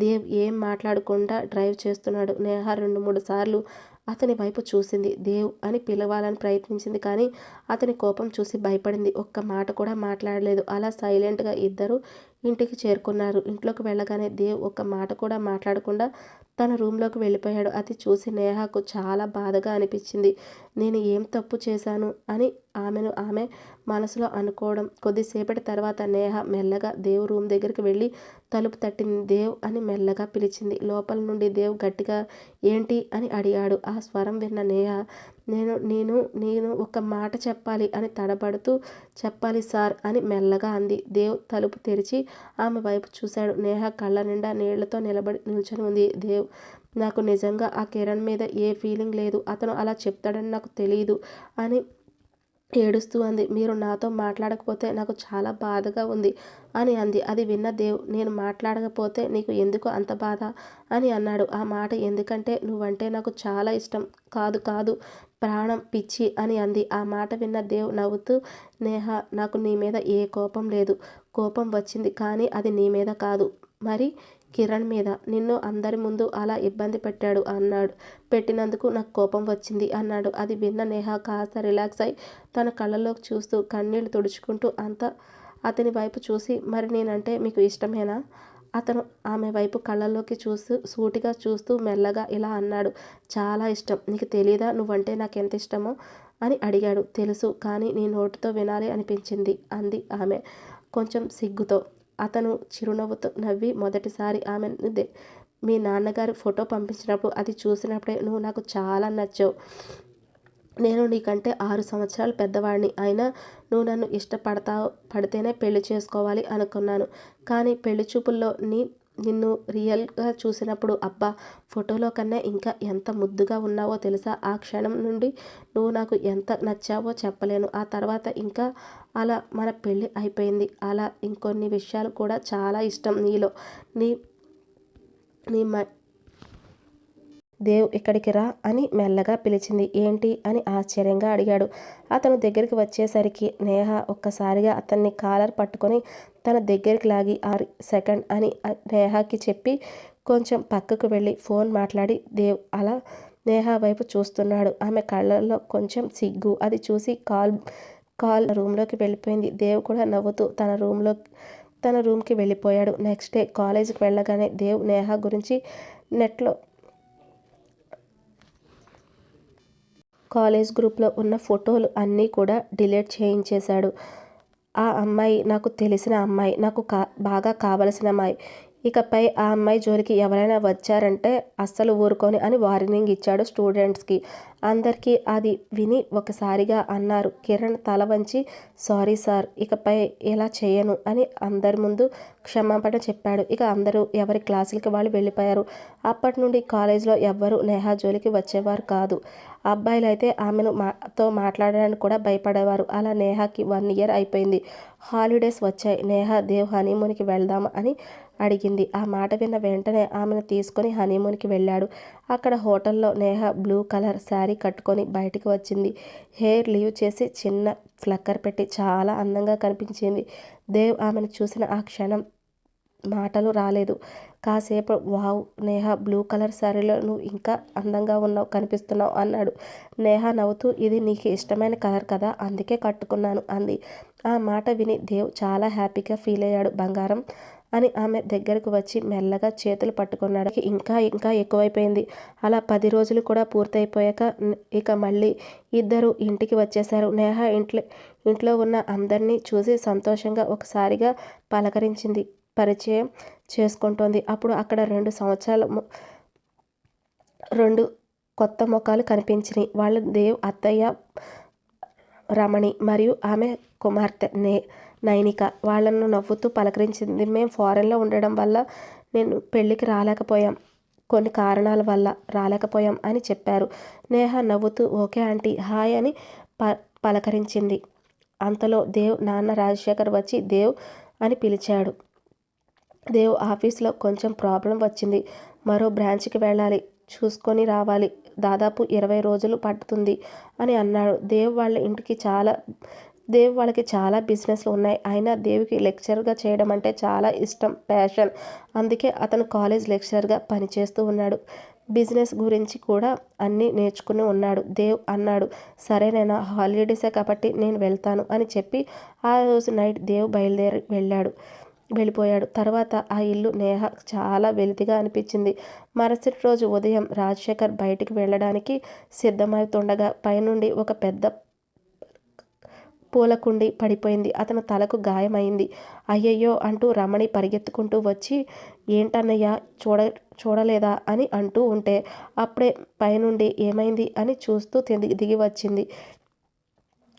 S1: దేవ్ ఏం మాట్లాడకుండా డ్రైవ్ చేస్తున్నాడు. నేహ 2-3 సార్లు అతని వైపు చూసింది. దేవ్ అని పిలవాలని ప్రయత్నించింది కానీ అతని కోపం చూసి భయపడింది. ఒక్క మాట కూడా మాట్లాడలేదు. అలా సైలెంట్గా ఇద్దరు ఇంటికి చేరుకున్నారు. ఇంట్లోకి వెళ్ళగానే దేవ్ ఒక్క మాట కూడా మాట్లాడకుండా తన రూమ్లోకి వెళ్ళిపోయాడు. అది చూసి నేహకు చాలా బాధగా అనిపించింది. నేను ఏం తప్పు చేశాను అని ఆమె మనసులో అనుకోవడం. కొద్దిసేపటి తర్వాత నేహ మెల్లగా దేవ్ రూమ్ దగ్గరికి వెళ్ళి తలుపు తట్టింది. దేవ్ అని మెల్లగా పిలిచింది. లోపల నుండి దేవ్ గట్టిగా ఏంటి అని అడిగాడు. ఆ స్వరం విన్న నేహ నేను ఒక మాట చెప్పాలి అని తడబడుతూ చెప్పాలి సార్ అని మెల్లగా అంది. దేవ్ తలుపు తెరిచి ఆమె వైపు చూశాడు. నేహ కళ్ళ నిండా నీళ్లతో నిల్చొని ఉంది. దేవ్, నాకు నిజంగా ఆ కిరణ్ మీద ఏ ఫీలింగ్ లేదు. అతను అలా చెప్తాడని నాకు తెలీదు అని ఏడుస్తూ అంది. మీరు నాతో మాట్లాడకపోతే నాకు చాలా బాధగా ఉంది అని అంది. అది విన్న దేవ్, నేను మాట్లాడకపోతే నీకు ఎందుకు అంత బాధ అని అన్నాడు. ఆ మాట ఎందుకంటే నువ్వంటే నాకు చాలా ఇష్టం. కాదు ప్రాణం, పిచ్చి అని అంది. ఆ మాట విన్న దేవ్ నవ్వుతూ, నేహ, నాకు నీ మీద ఏ కోపం లేదు. కోపం వచ్చింది కానీ అది నీ మీద కాదు. మరి కిరణ్ మీద. నిన్ను అందరి ముందు అలా ఇబ్బంది పెట్టినందుకు నాకు కోపం వచ్చింది అన్నాడు. అది విన్న నేహ కాస్త రిలాక్స్ అయి తన కళ్ళలోకి చూస్తూ కన్నీళ్లు తుడుచుకుంటూ అతని వైపు చూసి, మరి నేనంటే మీకు ఇష్టమేనా? అతను ఆమె వైపు కళ్ళల్లోకి సూటిగా చూస్తూ మెల్లగా ఇలా అన్నాడు. చాలా ఇష్టం. నీకు తెలీదా నువ్వంటే నాకెంత ఇష్టమో అని అడిగాడు. తెలుసు, కానీ నీ నోటితో వినాలి అనిపించింది అంది ఆమె కొంచెం సిగ్గుతో. అతను చిరునవ్వుతో నవ్వి, మొదటిసారి మీ నాన్నగారు ఫోటో పంపించినప్పుడు అది చూసినప్పుడే నువ్వు నాకు చాలా నచ్చావు. నేను నీకంటే 6 సంవత్సరాలు పెద్దవాడిని. అయినా నువ్వు నన్ను పడితేనే పెళ్లి చేసుకోవాలి అనుకున్నాను. కానీ పెళ్లి చూపుల్లో నిన్ను రియల్గా చూసినప్పుడు అబ్బా, ఫోటోలో కన్నా ఇంకా ఎంత ముద్దుగా ఉన్నావో తెలుసా? ఆ క్షణం నుండి నువ్వు నాకు ఎంత నచ్చావో చెప్పలేను. ఆ తర్వాత ఇంకా అలా మన పెళ్ళి అయిపోయింది. అలా ఇంకొన్ని విషయాలు కూడా చాలా ఇష్టం నీలో. నీ నీ మ దేవ్, ఇక్కడికి రా అని మెల్లగా పిలిచింది. ఏంటి అని ఆశ్చర్యంగా అడిగాడు. అతను దగ్గరికి వచ్చేసరికి నేహ ఒక్కసారిగా అతన్ని కాలర్ పట్టుకొని తన దగ్గరికి లాగి సెకండ్ అని నేహకి చెప్పి కొంచెం పక్కకు వెళ్ళి ఫోన్ మాట్లాడి దేవ్ అలా నేహ వైపు చూస్తున్నాడు. ఆమె కళ్ళల్లో కొంచెం సిగ్గు. అది చూసి కాల్ రూమ్లోకి వెళ్ళిపోయింది. దేవ్ కూడా నవ్వుతూ తన రూమ్కి వెళ్ళిపోయాడు. నెక్స్ట్ డే కాలేజీకి వెళ్ళగానే దేవ్ నేహ గురించి నెట్లో కాలేజ్ గ్రూప్లో ఉన్న ఫోటోలు అన్నీ కూడా డిలీట్ చేయించేశాడు. ఆ అమ్మాయి నాకు తెలిసిన అమ్మాయి, నాకు బాగా కావలసిన అమ్మాయి. ఇకపై ఆ అమ్మాయి జోలికి ఎవరైనా వచ్చారంటే అస్సలు ఊరుకోని అని వార్నింగ్ ఇచ్చాడు స్టూడెంట్స్కి. అందరికీ అది విని ఒకసారిగా అన్నారు. కిరణ్ తల వంచి, సారీ సార్, ఇకపై ఇలా చేయను అని అందరి ముందు క్షమాపణ చెప్పాడు. ఇక అందరూ ఎవరి క్లాసులకి వాళ్ళు వెళ్ళిపోయారు. అప్పటి నుండి కాలేజ్లో ఎవ్వరూ నేహ జోలికి వచ్చేవారు కాదు. అబ్బాయిలైతే తో మాట్లాడడానికి కూడా భయపడేవారు. అలా నేహకి 1 ఇయర్ అయిపోయింది. హాలిడేస్ వచ్చాయి. నేహ దేవ్ హనీమూన్కి వెళ్దామా అని అడిగింది. ఆ మాట విన్న వెంటనే ఆమెను తీసుకొని హనీమూన్కి వెళ్ళాడు. అక్కడ హోటల్లో నేహ బ్లూ కలర్ శారీ కట్టుకొని బయటికి వచ్చింది. హెయిర్ లీవ్ చేసి చిన్న ఫ్లక్కర్ పెట్టి చాలా అందంగా కనిపించింది. దేవ్ ఆమెను చూసిన ఆ క్షణం మాటలు రాలేదు. కాసేపు వావ్ నేహ, బ్లూ కలర్ శారీలో నువ్వు ఇంకా అందంగా కనిపిస్తున్నావు అన్నాడు. నేహ నవ్వుతూ, ఇది నీకు ఇష్టమైన కలర్ కదా, అందుకే కట్టుకున్నాను అంది. ఆ మాట విని దేవ్ చాలా హ్యాపీగా ఫీల్ అయ్యాడు. బంగారం అని ఆమె దగ్గరకు వచ్చి మెల్లగా చేతులు పట్టుకున్నాడు. ఇంకా ఎక్కువైపోయింది. అలా 10 రోజులు కూడా పూర్తయిపోయాక ఇక మళ్ళీ ఇద్దరు ఇంటికి వచ్చేశారు. నేహ ఇంట్లో ఉన్న అందరినీ చూసి సంతోషంగా ఒకసారిగా పలకరించింది. పరిచయం చేసుకుంటోంది. అప్పుడు అక్కడ 2 కొత్త ముఖాలు కనిపించినాయి. వాళ్ళు దేవ్ అత్తయ్య రమణి మరియు ఆమె కుమార్తె నైనిక వాళ్ళను నవ్వుతూ పలకరించింది. మేము ఫారెన్లో ఉండడం వల్ల నేను పెళ్ళికి రాలేకపోయాం, కొన్ని కారణాల వల్ల రాలేకపోయాం అని చెప్పారు. నేహ నవ్వుతూ ఓకే ఆంటీ హాయ్ అని పలకరించింది. అంతలో దేవ్ నాన్న రాజశేఖర్ వచ్చి దేవ్ అని పిలిచాడు. దేవ్ ఆఫీస్లో కొంచెం ప్రాబ్లం వచ్చింది, మరో బ్రాంచ్కి వెళ్ళాలి, చూసుకొని రావాలి, దాదాపు 20 రోజులు పడుతుంది అని అన్నాడు. దేవ్ వాళ్ళకి చాలా బిజినెస్లు ఉన్నాయి. అయినా దేవ్కి లెక్చరర్గా చేయడం అంటే చాలా ఇష్టం, ప్యాషన్. అందుకే అతను కాలేజ్ లెక్చరర్గా పనిచేస్తూ ఉన్నాడు. బిజినెస్ గురించి కూడా అన్నీ నేర్చుకుని ఉన్నాడు. దేవ్ అన్నాడు, సరేనైనా హాలిడేసే కాబట్టి నేను వెళ్తాను అని చెప్పి ఆ రోజు నైట్ దేవ్ వెళ్ళిపోయాడు. తర్వాత ఆ ఇల్లు నేహ చాలా వెలితిగా అనిపించింది. మరుసటి రోజు ఉదయం రాజశేఖర్ బయటికి వెళ్ళడానికి సిద్ధమవుతుండగా పైనుండి ఒక పెద్ద పూలకుండి పడిపోయింది. అతను తలకు గాయమైంది. అయ్యయ్యో అంటూ రమణి పరిగెత్తుకుంటూ వచ్చి ఏంటన్నయ్య చూడలేదా అని అంటూ ఉంటే అప్పుడే పైనుండి ఏమైంది అని చూస్తూ దిగి వచ్చింది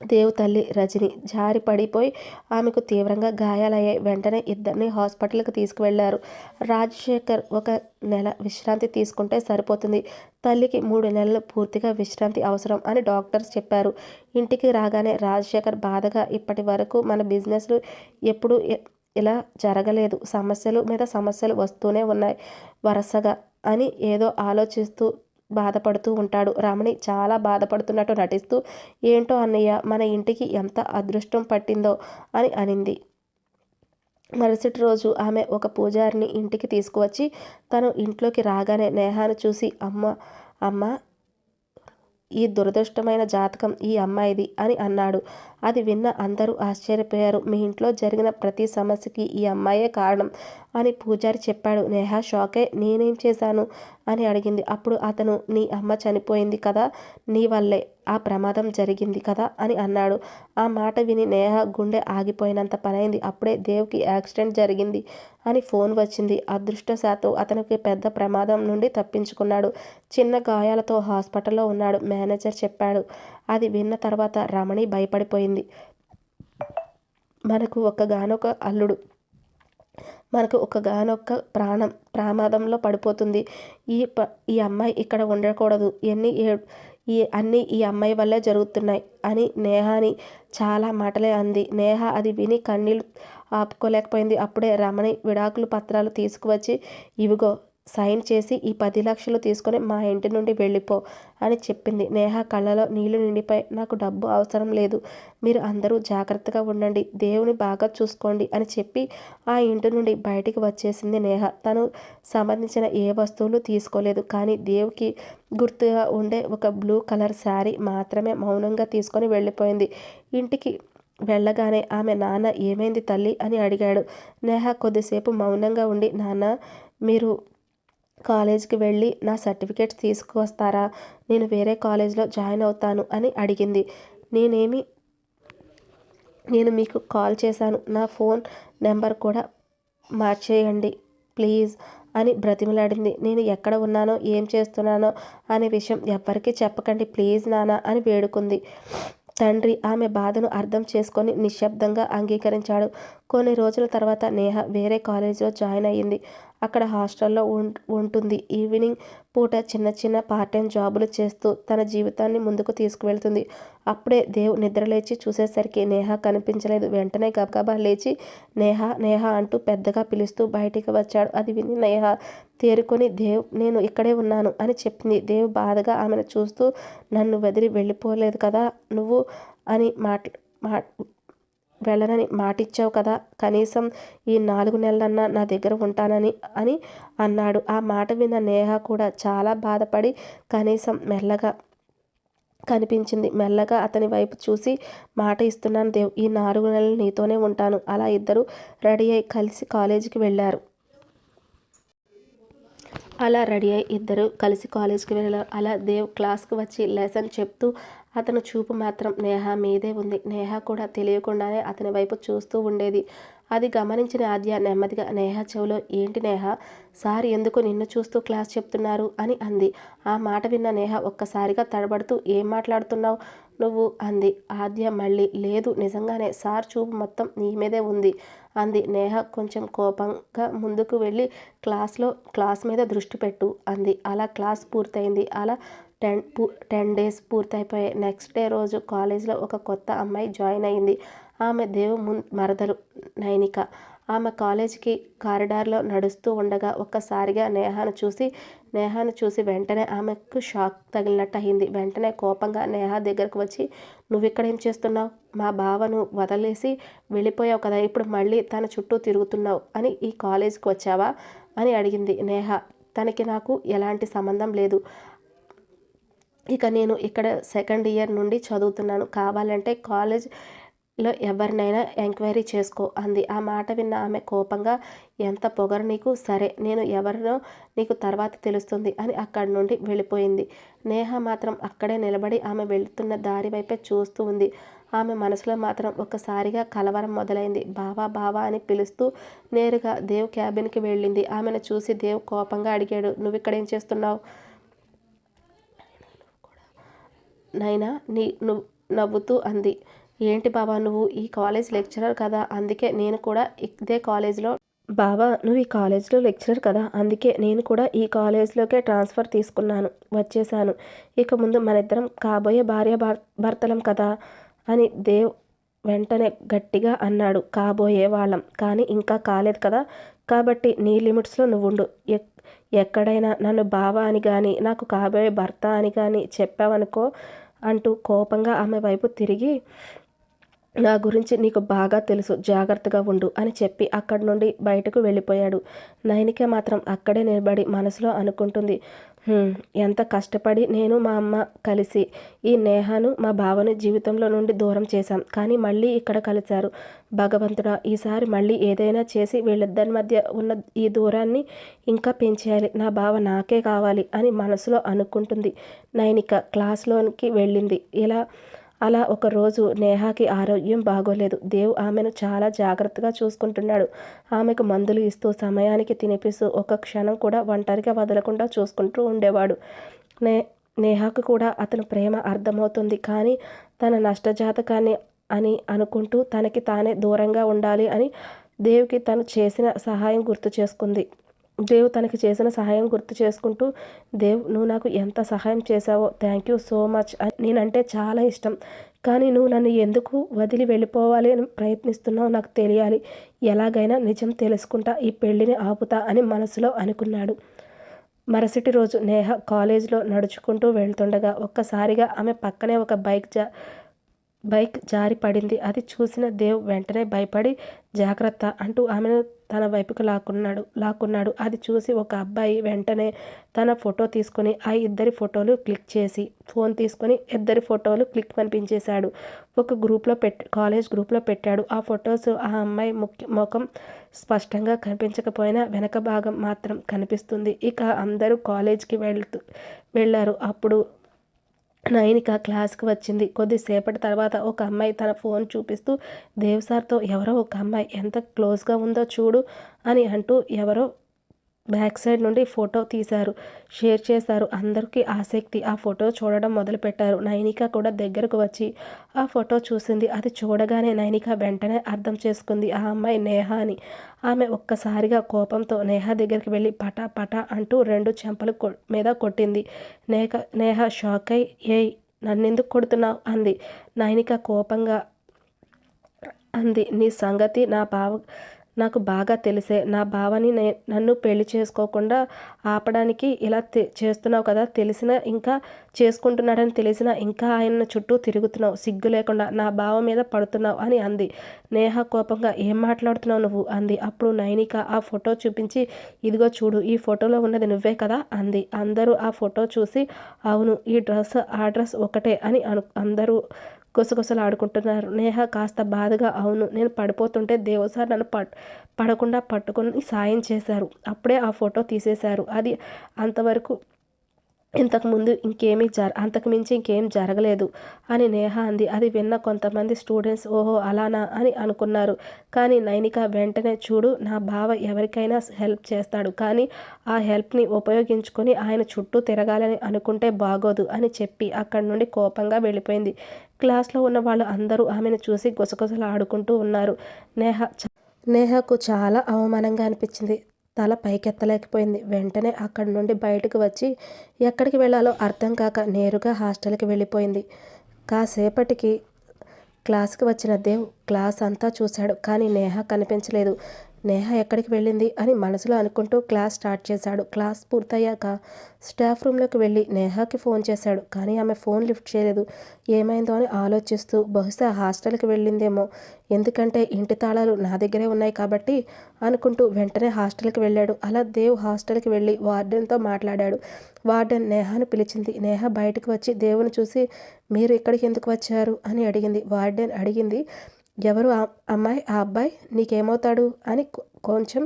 S1: దేవ్ తల్లి రజని. జారి పడిపోయి ఆమెకు తీవ్రంగా గాయాలయ్యాయి. వెంటనే ఇద్దరిని హాస్పిటల్కి తీసుకువెళ్లారు. రాజశేఖర్ 1 నెల విశ్రాంతి తీసుకుంటే సరిపోతుంది, తల్లికి 3 నెలలు పూర్తిగా విశ్రాంతి అవసరం అని డాక్టర్స్ చెప్పారు. ఇంటికి రాగానే రాజశేఖర్ బాధగా ఇప్పటి వరకు మన బిజినెస్లు ఎప్పుడు ఇలా జరగలేదు, సమస్యలు మీద సమస్యలు వస్తూనే ఉన్నాయి వరుసగా అని ఏదో ఆలోచిస్తూ బాధపడుతూ ఉంటాడు. రమణి చాలా బాధపడుతున్నట్టు నటిస్తూ ఏంటో అన్నయ్య మన ఇంటికి ఎంత అదృష్టం పట్టిందో అని అనింది. మరుసటి రోజు ఆమె ఒక పూజారిని ఇంటికి తీసుకువచ్చి తను ఇంట్లోకి రాగానే నేహాను చూసి అమ్మ ఈ దురదృష్టమైన జాతకం ఈ అమ్మాయిది అని అన్నాడు. అది విన్న అందరూ ఆశ్చర్యపోయారు. మీ ఇంట్లో జరిగిన ప్రతి సమస్యకి ఈ అమ్మాయే కారణం అని పూజారి చెప్పాడు. నేహ షాకే నేనేం చేశాను అని అడిగింది. అప్పుడు అతను నీ అమ్మ చనిపోయింది కదా, నీ వల్లే ఆ ప్రమాదం జరిగింది కదా అని అన్నాడు. ఆ మాట విని నేహ గుండె ఆగిపోయినంత పనైంది. అప్పుడే దేవ్కి యాక్సిడెంట్ జరిగింది అని ఫోన్ వచ్చింది. అదృష్టశాత్తు అతనికి పెద్ద ప్రమాదం నుండి తప్పించుకున్నాడు, చిన్న గాయాలతో హాస్పిటల్లో ఉన్నాడు మేనేజర్ చెప్పాడు. అది విన్న తర్వాత రమణి భయపడిపోయింది. మనకు ఒక్కగానొక్క అల్లుడు, మనకు ఒక్కగానొక్క ప్రాణం ప్రమాదంలో పడిపోతుంది. ఈ అమ్మాయి ఇక్కడ ఉండకూడదు, అన్నీ ఈ అమ్మాయి వల్లే జరుగుతున్నాయి అని నేహాని చాలా మాటలే అంది. నేహ అది విని కన్నీళ్లు ఆపుకోలేకపోయింది. అప్పుడే రమణి విడాకులు పత్రాలు తీసుకువచ్చి ఇవిగో సైన్ చేసి ఈ 10 లక్షలు తీసుకొని మా ఇంటి నుండి వెళ్ళిపో అని చెప్పింది. నేహ కళ్ళలో నీళ్లు నిండిపోయి నాకు డబ్బు అవసరం లేదు, మీరు అందరూ జాగ్రత్తగా ఉండండి, దేవుని బాగా చూసుకోండి అని చెప్పి ఆ ఇంటి నుండి బయటికి వచ్చేసింది నేహ. తను సంబంధించిన ఏ వస్తువులు తీసుకోలేదు, కానీ దేవుకి గుర్తుగా ఉండే ఒక బ్లూ కలర్ శారీ మాత్రమే మౌనంగా తీసుకొని వెళ్ళిపోయింది. ఇంటికి వెళ్ళగానే ఆమె నాన్న ఏమైంది తల్లి అని అడిగాడు. నేహ కొద్దిసేపు మౌనంగా ఉండి నాన్న మీరు కాలేజీకి వెళ్ళి నా సర్టిఫికేట్స్ తీసుకువస్తారా, నేను వేరే కాలేజ్లో జాయిన్ అవుతాను అని అడిగింది. నేను మీకు కాల్ చేశాను, నా ఫోన్ నెంబర్ కూడా మార్చేయండి ప్లీజ్ అని బ్రతిమలాడింది. నేను ఎక్కడ ఉన్నానో ఏం చేస్తున్నానో అనే విషయం ఎవ్వరికీ చెప్పకండి ప్లీజ్ నాన్న అని వేడుకుంది. తండ్రి ఆమె బాధను అర్థం చేసుకొని నిశ్శబ్దంగా అంగీకరించాడు. కొన్ని రోజుల తర్వాత నేహ వేరే కాలేజీలో జాయిన్ అయ్యింది. అక్కడ హాస్టల్లో ఉంటుంది. ఈవినింగ్ పూట చిన్న చిన్న పార్ట్ టైం జాబులు చేస్తూ తన జీవితాన్ని ముందుకు తీసుకువెళ్తుంది. అప్పుడే దేవ్ నిద్రలేచి చూసేసరికి నేహ కనిపించలేదు. వెంటనే గబగబా లేచి నేహ నేహ అంటూ పెద్దగా పిలుస్తూ బయటికి వచ్చాడు. అది విని నేహ తేరుకొని దేవ్ నేను ఇక్కడే ఉన్నాను అని చెప్పింది. దేవ్ బాధగా ఆమెను చూస్తూ నన్ను వదిలి వెళ్ళిపోలేదు కదా నువ్వు అని వెళ్ళనని మాటిచ్చావు కదా, కనీసం ఈ 4 నెలలన్నా నా దగ్గర ఉంటానని అని అన్నాడు. ఆ మాట విన్న నేహ కూడా చాలా బాధపడి కనీసం మెల్లగా కనిపించింది. మెల్లగా అతని వైపు చూసి మాట ఇస్తున్నాను దేవ్, ఈ 4 నెలలు నీతోనే ఉంటాను. అలా ఇద్దరు రెడీ అయి కలిసి కాలేజీకి వెళ్ళారు. అలా దేవ్ క్లాస్కి వచ్చి లెసన్ చెప్తూ అతను చూపు మాత్రం నేహ మీదే ఉంది. నేహ కూడా తెలియకుండానే అతని వైపు చూస్తూ ఉండేది. అది గమనించిన ఆద్య నెమ్మదిగా నేహ చెవిలో ఏంటి నేహ, సార్ ఎందుకు నిన్ను చూస్తూ క్లాస్ చెప్తున్నారు అని అంది. ఆ మాట విన్న నేహ ఒక్కసారిగా తడబడుతూ ఏం మాట్లాడుతున్నావు, నువ్వు అంది ఆద్య మళ్ళీ. లేదు, నిజంగానే సార్ చూపు మొత్తం నీ మీదే ఉంది అంది నేహ కొంచెం కోపంగా. ముందుకు వెళ్ళి క్లాస్ మీద దృష్టి పెట్టు అంది. అలా క్లాస్ పూర్తయింది. అలా 10 డేస్ పూర్తయిపోయాయి. నెక్స్ట్ డే రోజు కాలేజ్లో ఒక కొత్త అమ్మాయి జాయిన్ అయింది. ఆమె దేవ్ మరదలు నైనిక. ఆమె కాలేజీకి కారిడార్లో నడుస్తూ ఉండగా ఒక్కసారిగా నేహాను చూసి వెంటనే ఆమెకు షాక్ తగిలినట్టు అయింది. వెంటనే కోపంగా నేహ దగ్గరకు వచ్చి, నువ్విక్కడేం చేస్తున్నావు? మా బావను వదిలేసి వెళ్ళిపోయావు కదా, ఇప్పుడు మళ్ళీ తన చుట్టూ తిరుగుతున్నావు అని ఈ కాలేజీకి వచ్చావా అని అడిగింది నేహ. తనకి నాకు ఎలాంటి సంబంధం లేదు. ఇక నేను ఇక్కడ సెకండ్ ఇయర్ నుండి చదువుతున్నాను. కావాలంటే కాలేజ్లో ఎవరినైనా ఎంక్వైరీ చేసుకో అంది. ఆ మాట విన్న ఆమె కోపంగా, ఎంత పొగరు నీకు? సరే, నేను ఎవరినో నీకు తర్వాత తెలుస్తుంది అని అక్కడి నుండి వెళ్ళిపోయింది. నేహ మాత్రం అక్కడే నిలబడి ఆమె వెళుతున్న దారి వైపే చూస్తూ ఉంది. ఆమె మనసులో మాత్రం ఒక్కసారిగా కలవరం మొదలైంది. బావా బావా అని పిలుస్తూ నేరుగా దేవ్ క్యాబిన్కి వెళ్ళింది. ఆమెను చూసి దేవ్ కోపంగా అడిగాడు, నువ్విక్కడేం చేస్తున్నావు? నైనా నవ్వుతూ అంది. ఏంటి బావా, నువ్వు ఈ కాలేజ్ లెక్చరర్ కదా, అందుకే నేను కూడా ఇదే కాలేజ్లో. బావా, నువ్వు ఈ కాలేజ్లో లెక్చరర్ కదా, అందుకే నేను కూడా ఈ కాలేజ్లోకే ట్రాన్స్ఫర్ వచ్చేసాను. ఇక ముందు మనిద్దరం కాబోయే భర్తలం కదా అని దేవ్ వెంటనే గట్టిగా అన్నాడు. కాబోయే వాళ్ళం, కానీ ఇంకా కాలేదు కదా, కాబట్టి నీ లిమిట్స్లో నువ్వుండు. ఎక్కడైనా నన్ను బావ అని కానీ నాకు కాబోయే భర్త అని కానీ చెప్పావనుకో అంటూ కోపంగా ఆమె వైపు తిరిగి, నా గురించి నీకు బాగా తెలుసు, జాగ్రత్తగా ఉండు అని చెప్పి అక్కడి నుండి బయటకు వెళ్ళిపోయాడు. నైనిక మాత్రం అక్కడే నిలబడి మనసులో అనుకుంటుంది, ఎంత కష్టపడి నేను మా అమ్మ కలిసి ఈ నేహాను మా బావని జీవితంలో నుండి దూరం చేశాం, కానీ మళ్ళీ ఇక్కడ కలిశారు. భగవంతుడా, ఈసారి మళ్ళీ ఏదైనా చేసి వీళ్ళిద్దరి మధ్య ఉన్న ఈ దూరాన్ని ఇంకా పెంచేయాలి. నా బావ నాకే కావాలి అని మనసులో అనుకుంటుంది. నైనిక క్లాస్లోనికి వెళ్ళింది. అలా ఒకరోజు నేహాకి ఆరోగ్యం బాగోలేదు. దేవ్ ఆమెను చాలా జాగ్రత్తగా చూసుకుంటున్నాడు. ఆమెకు మందులు ఇస్తూ సమయానికి తినిపిస్తూ ఒక్క క్షణం కూడా ఒంటరిగా వదలకుండా చూసుకుంటూ ఉండేవాడు. నేహాకు కూడా అతని ప్రేమ అర్థమవుతుంది. కానీ తన నష్టజాతకాన్ని అని అనుకుంటూ తనకి తానే దూరంగా ఉండాలి అని దేవ్కి తను చేసిన సహాయం తనకి చేసిన సహాయం గుర్తు చేసుకుంటూ, దేవ్, నువ్వు నాకు ఎంత సహాయం చేశావో, థ్యాంక్ యూ సో మచ్. నేనంటే చాలా ఇష్టం, కానీ నువ్వు నన్ను ఎందుకు వదిలి వెళ్ళిపోవాలి అని ప్రయత్నిస్తున్నావు నాకు తెలియాలి. ఎలాగైనా నిజం తెలుసుకుంటా, ఈ పెళ్ళిని ఆపుతా అని మనసులో అనుకున్నాడు. మరుసటి రోజు నేహ కాలేజ్లో నడుచుకుంటూ వెళ్తుండగా ఒక్కసారిగా ఆమె పక్కనే ఒక బైక్ జారి పడింది. అది చూసిన దేవ్ వెంటనే భయపడి, జాగ్రత్త అంటూ ఆమెను తన వైపుకు లాక్కున్నాడు. అది చూసి ఒక అబ్బాయి వెంటనే తన ఫోటో తీసుకొని ఆ ఇద్దరి ఫోటోలు క్లిక్ చేసి ఫోన్ తీసుకొని ఇద్దరి ఫోటోలు క్లిక్ పంపించేశాడు. ఒక కాలేజ్ గ్రూప్లో పెట్టాడు. ఆ ఫొటోస్ ఆ అమ్మాయి ముఖం స్పష్టంగా కనిపించకపోయినా వెనక భాగం మాత్రం కనిపిస్తుంది. ఇక అందరూ కాలేజ్కి వెళ్ళారు. అప్పుడు నైనిక క్లాస్కి వచ్చింది. కొద్దిసేపటి తర్వాత ఒక అమ్మాయి తన ఫోన్ చూపిస్తూ, దేవ్ సార్తో ఎవరో ఒక అమ్మాయి ఎంత క్లోజ్గా ఉందో చూడు అని అంటూ ఎవరో బ్యాక్ సైడ్ నుండి ఫోటో షేర్ చేశారు. అందరికీ ఆసక్తి ఆ ఫోటో చూడడం మొదలుపెట్టారు. నైనిక కూడా దగ్గరకు వచ్చి ఆ ఫోటో చూసింది. అది చూడగానే నైనిక వెంటనే అర్థం చేసుకుంది ఆ అమ్మాయి నేహ అని. ఆమె ఒక్కసారిగా కోపంతో నేహ దగ్గరికి వెళ్ళి పటా పటా అంటూ 2 చెంపలు మీద కొట్టింది. నేహ షాక్ అయి, ఏయ్, నన్నెందుకు కొడుతున్నావు అంది. నైనిక కోపంగా అంది, నీ సంగతి నాకు బాగా తెలిసే. నా బావని నన్ను పెళ్లి చేసుకోకుండా ఆపడానికి ఇలా చేస్తున్నావు కదా, ఇంకా చేసుకుంటున్నాడని తెలిసినా ఇంకా ఆయన చుట్టూ తిరుగుతున్నావు, సిగ్గు లేకుండా నా బావ మీద పడుతున్నావు అని అంది. నేహ కోపంగా, ఏం మాట్లాడుతున్నావు నువ్వు అంది. అప్పుడు నైనిక ఆ ఫోటో చూపించి, ఇదిగో చూడు, ఈ ఫోటోలో ఉన్నది నువ్వే కదా అంది. అందరూ ఆ ఫోటో చూసి, అవును, ఆ డ్రెస్ ఒకటే అని అందరూ గుసగుసలాడుకుంటున్నారు. నేహ కాస్త బాధగా, అవును, నేను పడిపోతుంటే దేవసార్ నన్ను పడకుండా పట్టుకొని సాయం చేశారు. అప్పుడే ఆ ఫోటో తీసేశారు. అది అంతవరకు ఇంతకుముందు అంతకు మించి ఇంకేం జరగలేదు అని నేహ అంది. అది విన్న కొంతమంది స్టూడెంట్స్ ఓహో అలానా అని అనుకున్నారు. కానీ నైనిక వెంటనే చూడు, నా బావ ఎవరికైనా హెల్ప్ చేస్తాడు, కానీ ఆ హెల్ప్ని ఉపయోగించుకొని ఆయన చుట్టూ తిరగాలని అనుకుంటే బాగోదు అని చెప్పి అక్కడి నుండి కోపంగా వెళ్ళిపోయింది. క్లాస్లో ఉన్న వాళ్ళు అందరూ ఆమెను చూసి గుసగుసలాడుకుంటూ ఉన్నారు. నేహకు చాలా అవమానంగా అనిపించింది. తల పైకెత్తలేకపోయింది. వెంటనే అక్కడి నుండి బయటకు వచ్చి ఎక్కడికి వెళ్ళాలో అర్థం కాక నేరుగా హాస్టల్కి వెళ్ళిపోయింది. కాసేపటికి క్లాస్కి వచ్చిన దేవ్ క్లాస్ అంతా చూశాడు, కానీ నేహ కనిపించలేదు. నేహ ఎక్కడికి వెళ్ళింది అని మనసులో అనుకుంటూ క్లాస్ స్టార్ట్ చేశాడు. క్లాస్ పూర్తయ్యాక స్టాఫ్ రూమ్లోకి వెళ్ళి నేహాకి ఫోన్ చేశాడు, కానీ ఆమె ఫోన్ లిఫ్ట్ చేయలేదు. ఏమైందో అని ఆలోచిస్తూ బహుశా హాస్టల్కి వెళ్ళిందేమో, ఎందుకంటే ఇంటి తాళాలు నా దగ్గరే ఉన్నాయి కాబట్టి అనుకుంటూ వెంటనే హాస్టల్కి వెళ్ళాడు. అలా దేవ్ హాస్టల్కి వెళ్ళి వార్డెన్తో మాట్లాడాడు. వార్డెన్ నేహాను పిలిచింది. నేహ బయటకు వచ్చి దేవుని చూసి మీరు ఇక్కడికి ఎందుకు వచ్చారు అని అడిగింది. వార్డెన్ అడిగింది, ఎవరు అమ్మాయి, ఆ అబ్బాయి నీకేమవుతాడు అని. కొంచెం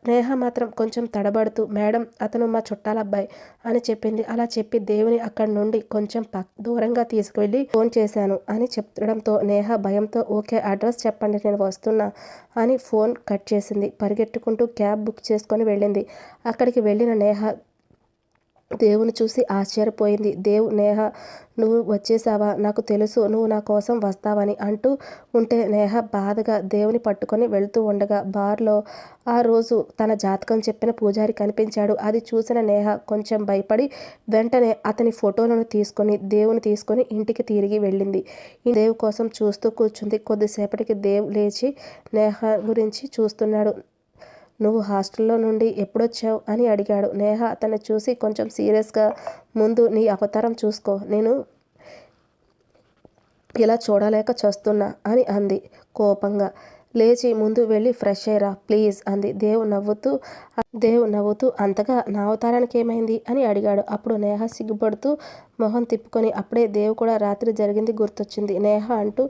S1: నేహ మాత్రం కొంచెం తడబడుతూ మేడం అతను మా చుట్టాల అబ్బాయి అని చెప్పింది. అలా చెప్పి దేవుని అక్కడి నుండి కొంచెం దూరంగా తీసుకువెళ్ళి ఫోన్ చేశాను అని చెప్పడంతో నేహ భయంతో ఓకే అడ్రస్ చెప్పండి నేను వస్తున్నా అని ఫోన్ కట్ చేసింది. పరిగెట్టుకుంటూ క్యాబ్ బుక్ చేసుకొని వెళ్ళింది. అక్కడికి వెళ్ళిన నేహ దేవుని చూసి ఆశ్చర్యపోయింది. దేవ్ నేహ నువ్వు వచ్చేసావా, నాకు తెలుసు నువ్వు నా కోసం వస్తావని అంటూ ఉంటే నేహ బాధగా దేవుని పట్టుకొని వెళ్తూ ఉండగా బార్లో ఆ రోజు తన జాతకం చెప్పిన పూజారి కనిపించాడు. అది చూసిన నేహ కొంచెం భయపడి వెంటనే అతని ఫోటోలను దేవుని తీసుకొని ఇంటికి తిరిగి వెళ్ళింది. దేవ్ కోసం చూస్తూ కూర్చుంది. కొద్దిసేపటికి దేవ్ లేచి నేహ గురించి చూస్తున్నాడు. నువ్వు హాస్టల్లో నుండి ఎప్పుడొచ్చావు అని అడిగాడు. నేహ అతన్ని చూసి కొంచెం సీరియస్గా ముందు నీ అవతారం చూసుకో, నేను ఇలా చూడలేక చస్తున్నా అని అంది కోపంగా. లేచి ముందు వెళ్ళి ఫ్రెష్ అయ్యరా ప్లీజ్ అంది. దేవ్ నవ్వుతూ అంతగా నా అవతారానికి ఏమైంది అని అడిగాడు. అప్పుడు నేహ సిగ్గుపడుతూ మొహం తిప్పుకొని అప్పుడే దేవ్ కూడా రాత్రి జరిగింది గుర్తొచ్చింది. నేహ అంటూ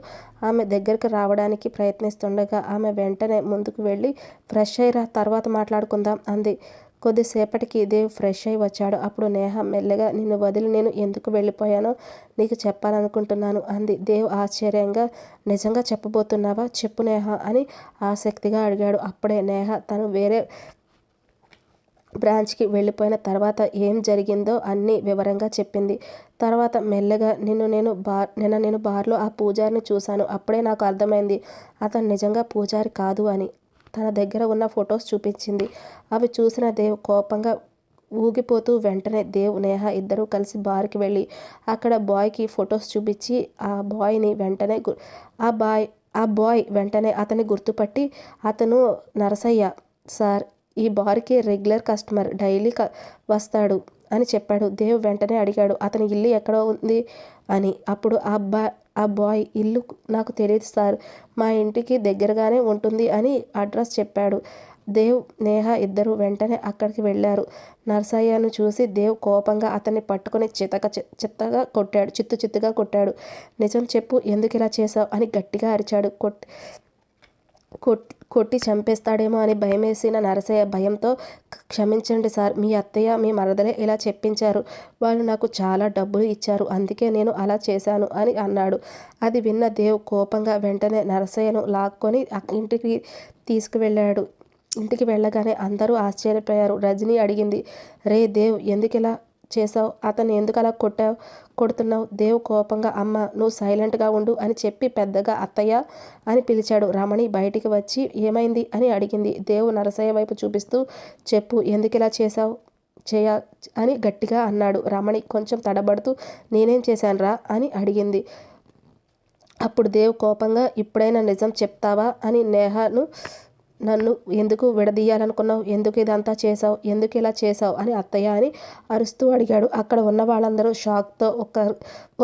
S1: ఆమె దగ్గరకు రావడానికి ప్రయత్నిస్తుండగా ఆమె వెంటనే ముందుకు వెళ్ళి ఫ్రెష్ అయ్యరా తర్వాత మాట్లాడుకుందాం అంది. కొద్దిసేపటికి దేవ్ ఫ్రెష్ అయి వచ్చాడు. అప్పుడు నేహ మెల్లగా నిన్ను వదిలి నేను ఎందుకు వెళ్ళిపోయానో నీకు చెప్పాలనుకుంటున్నాను అంది. దేవ్ ఆశ్చర్యంగా నిజంగా చెప్పబోతున్నావా, చెప్పు నేహ అని ఆసక్తిగా అడిగాడు. అప్పుడే నేహ తను వేరే బ్రాంచ్కి వెళ్ళిపోయిన తర్వాత ఏం జరిగిందో అన్నీ వివరంగా చెప్పింది. తర్వాత మెల్లగా నిన్న నేను బార్లో ఆ పూజారిని చూశాను, అప్పుడే నాకు అర్థమైంది అతను నిజంగా పూజారి కాదు అని. తన దగ్గర ఉన్న ఫొటోస్ చూపించింది. అవి చూసిన దేవ్ కోపంగా ఊగిపోతూ వెంటనే దేవ్ నేహ ఇద్దరూ కలిసి బార్కి వెళ్ళి అక్కడ బాయ్కి ఫొటోస్ చూపించి ఆ బాయ్ వెంటనే అతన్ని గుర్తుపట్టి అతను నరసయ్య సార్, ఈ బార్కి రెగ్యులర్ కస్టమర్, డైలీ వస్తాడు అని చెప్పాడు. దేవ్ వెంటనే అడిగాడు అతని ఇల్లు ఎక్కడ ఉంది అని. అప్పుడు ఆ బాయ్ ఇల్లు నాకు తెలియదు సార్, మా ఇంటికి దగ్గరగానే ఉంటుంది అని అడ్రస్ చెప్పాడు. దేవ్ నేహ ఇద్దరు వెంటనే అక్కడికి వెళ్ళారు. నర్సయ్యను చూసి దేవ్ కోపంగా అతన్ని పట్టుకొని చిత్తుగా కొట్టాడు. నిజం చెప్పు, ఎందుకు ఇలా చేశావు అని గట్టిగా అరిచాడు. కొట్టి చంపేస్తాడేమో అని భయమేసిన నరసయ్య భయంతో క్షమించండి సార్, మీ అత్తయ్య మీ మరదలే ఇలా చెప్పించారు, వాళ్ళు నాకు చాలా డబ్బులు ఇచ్చారు, అందుకే నేను అలా చేశాను అని అన్నాడు. అది విన్న దేవ్ కోపంగా వెంటనే నరసయ్యను లాక్కొని ఇంటికి తీసుకువెళ్ళాడు. ఇంటికి వెళ్ళగానే అందరూ ఆశ్చర్యపోయారు. రజని అడిగింది, రే దేవ్ ఎందుకు ఇలా చేశావు, అతన్ని ఎందుకు అలా కొడుతున్నావు? దేవ్ కోపంగా అమ్మ నువ్వు సైలెంట్గా ఉండు అని చెప్పి పెద్దగా అత్తయ్య అని పిలిచాడు. రమణి బయటికి వచ్చి ఏమైంది అని అడిగింది. దేవ్ నరసయ్య వైపు చూపిస్తూ చెప్పు ఎందుకు ఇలా అని గట్టిగా అన్నాడు. రమణి కొంచెం తడబడుతూ నేనేం చేశానురా అని అడిగింది. అప్పుడు దేవ్ కోపంగా ఇప్పుడైనా నిజం చెప్తావా అని నన్ను ఎందుకు విడదీయాలనుకున్నావు, ఎందుకు ఇదంతా చేశావు, ఎందుకు ఇలా చేశావు అని అత్తయ్య అని అరుస్తూ అడిగాడు. అక్కడ ఉన్న వాళ్ళందరూ షాక్తో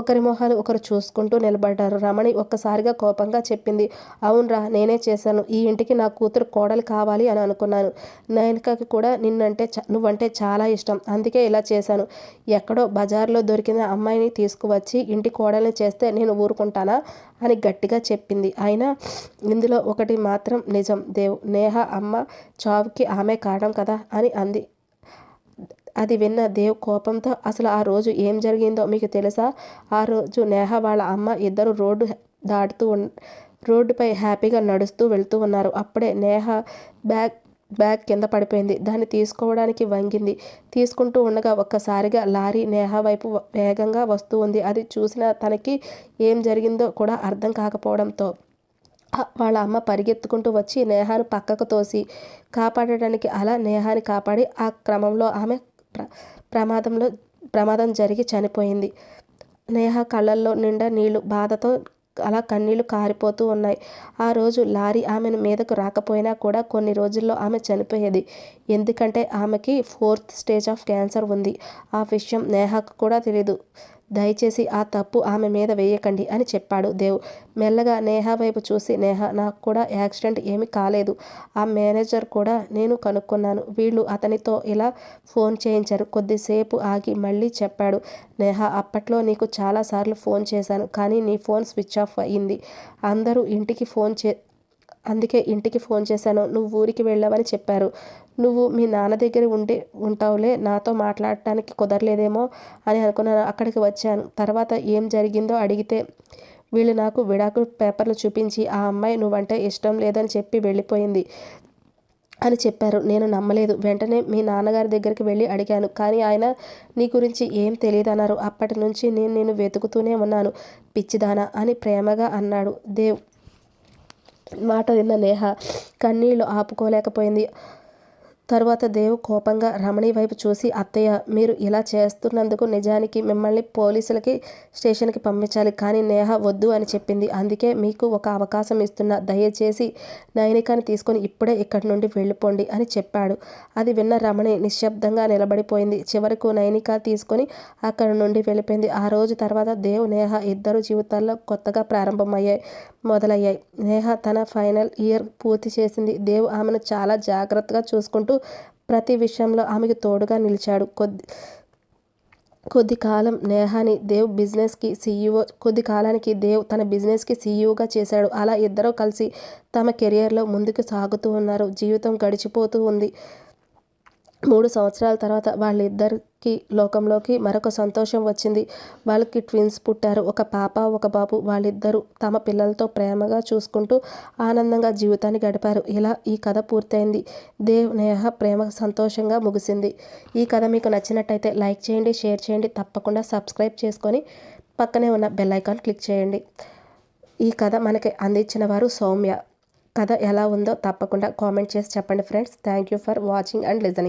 S1: ఒకరి మొహాలు ఒకరు చూసుకుంటూ నిలబడ్డారు. రమణి ఒక్కసారిగా కోపంగా చెప్పింది, అవునరా నేనే చేశాను, ఈ ఇంటికి నా కూతురు కోడలు కావాలి అని అనుకున్నాను, నయనకకి కూడా నువ్వంటే చాలా ఇష్టం, అందుకే ఇలా చేశాను, ఎక్కడో బజార్లో దొరికిన అమ్మాయిని తీసుకువచ్చి ఇంటి కోడల్ని చేస్తే నేను ఊరుకుంటానా అని గట్టిగా చెప్పింది. అయినా ఇందులో ఒకటి మాత్రం నిజం దేవ్, నేహ అమ్మ చావుకి ఆమె కారణం కదా అని అంది. అది విన్న దేవ్ కోపంతో అసలు ఆ రోజు ఏం జరిగిందో మీకు తెలుసా? ఆ రోజు నేహ వాళ్ళ అమ్మ ఇద్దరు దాటుతూ రోడ్డుపై హ్యాపీగా నడుస్తూ వెళ్తూ ఉన్నారు. అప్పుడే నేహ బ్యాగ్ బ్యాగ్ కింద పడిపోయింది. దాన్ని తీసుకోవడానికి వంగింది. తీసుకుంటూ ఉండగా ఒక్కసారిగా లారీ నేహ వైపు వేగంగా వస్తూ ఉంది. అది చూసిన తనకి ఏం జరిగిందో కూడా అర్థం కాకపోవడంతో వాళ్ళ అమ్మ పరిగెత్తుకుంటూ వచ్చి నేహాను పక్కకు తోసి కాపాడడానికి అలా నేహాని కాపాడి ఆ క్రమంలో ఆమె ప్రమాదం జరిగి చనిపోయింది. నేహ కళ్ళల్లో నిండా నీళ్లు బాధతో అలా కన్నీళ్లు కారిపోతూ ఉన్నాయి. ఆ రోజు లారీ ఆమెను మీదకు రాకపోయినా కూడా కొన్ని రోజుల్లో ఆమె చనిపోయేది. ఎందుకంటే ఆమెకి 4th స్టేజ్ ఆఫ్ క్యాన్సర్ ఉంది. ఆ విషయం నేహకు కూడా తెలీదు. దయచేసి ఆ తప్పు ఆమె మీద వేయకండి అని చెప్పాడు దేవ్. మెల్లగా నేహ వైపు చూసి, నేహ, నాకు కూడా యాక్సిడెంట్ ఏమీ కాలేదు. ఆ మేనేజర్ కూడా నేను కనుక్కున్నాను. వీళ్ళు అతనితో ఇలా ఫోన్ చేయించారు. కొద్దిసేపు ఆగి మళ్ళీ చెప్పాడు. నేహ, అప్పట్లో నీకు చాలాసార్లు ఫోన్ చేశాను. కానీ నీ ఫోన్ స్విచ్ ఆఫ్ అయింది. అందుకే ఇంటికి ఫోన్ చేశాను. నువ్వు ఊరికి వెళ్ళావని చెప్పారు. నువ్వు మీ నాన్న దగ్గర ఉంటావులే. నాతో మాట్లాడటానికి కుదరలేదేమో అని అనుకున్నాను. అక్కడికి వచ్చాను. తర్వాత ఏం జరిగిందో అడిగితే వీళ్ళు నాకు విడాకుల పేపర్లు చూపించి ఆ అమ్మాయి నువ్వంటే ఇష్టం లేదని చెప్పి వెళ్ళిపోయింది అని చెప్పారు. నేను నమ్మలేదు. వెంటనే మీ నాన్నగారి దగ్గరికి వెళ్ళి అడిగాను. కానీ ఆయన నీ గురించి ఏం తెలియదన్నారు. అప్పటి నుంచి నేను వెతుకుతూనే ఉన్నాను పిచ్చిదానా అని ప్రేమగా అన్నాడు దేవ్. మాట విన్న నేహ కన్నీళ్లు ఆపుకోలేకపోయింది. తరువాత దేవ్ కోపంగా రమణి వైపు చూసి, అత్తయ్య, మీరు ఇలా చేస్తున్నందుకు నిజానికి మిమ్మల్ని పోలీసులకి స్టేషన్కి పంపించాలి. కానీ నేహ వద్దు అని చెప్పింది. అందుకే మీకు ఒక అవకాశం ఇస్తున్నా. దయచేసి నైనికాని తీసుకొని ఇప్పుడే ఇక్కడి నుండి వెళ్ళిపోండి అని చెప్పాడు. అది విన్న రమణి నిశ్శబ్దంగా నిలబడిపోయింది. చివరకు నైనిక తీసుకొని అక్కడి నుండి వెళ్ళిపోయింది. ఆ రోజు తర్వాత దేవ్, నేహ ఇద్దరు జీవితాల్లో కొత్తగా మొదలయ్యాయి. నేహ తన ఫైనల్ ఇయర్ పూర్తి చేసింది. దేవ్ ఆమెను చాలా జాగ్రత్తగా చూసుకుంటూ ప్రతి విషయంలో ఆమెకు తోడుగా నిలిచాడు. కొద్ది కాలానికి దేవ్ తన బిజినెస్కి సీఈఓగా చేశాడు. అలా ఇద్దరూ కలిసి తమ కెరియర్లో ముందుకు సాగుతూ ఉన్నారు. జీవితం గడిచిపోతూ ఉంది. 3 సంవత్సరాల తర్వాత వాళ్ళిద్దరికి లోకంలోకి మరొక సంతోషం వచ్చింది. వాళ్ళకి ట్విన్స్ పుట్టారు. ఒక పాప, ఒక బాబు. వాళ్ళిద్దరూ తమ పిల్లలతో ప్రేమగా చూసుకుంటూ ఆనందంగా జీవితాన్ని గడిపారు. ఇలా ఈ కథ పూర్తయింది. దేవ్, నేహ ప్రేమ సంతోషంగా ముగిసింది. ఈ కథ మీకు నచ్చినట్టయితే లైక్ చేయండి, షేర్ చేయండి. తప్పకుండా సబ్స్క్రైబ్ చేసుకొని పక్కనే ఉన్న బెల్ ఐకాన్ క్లిక్ చేయండి. ఈ కథ మనకి అందించిన వారు సౌమ్య. కథ ఎలా ఉందో తప్పకుండా కామెంట్ చేసి చెప్పండి friends. Thank you for watching and listening.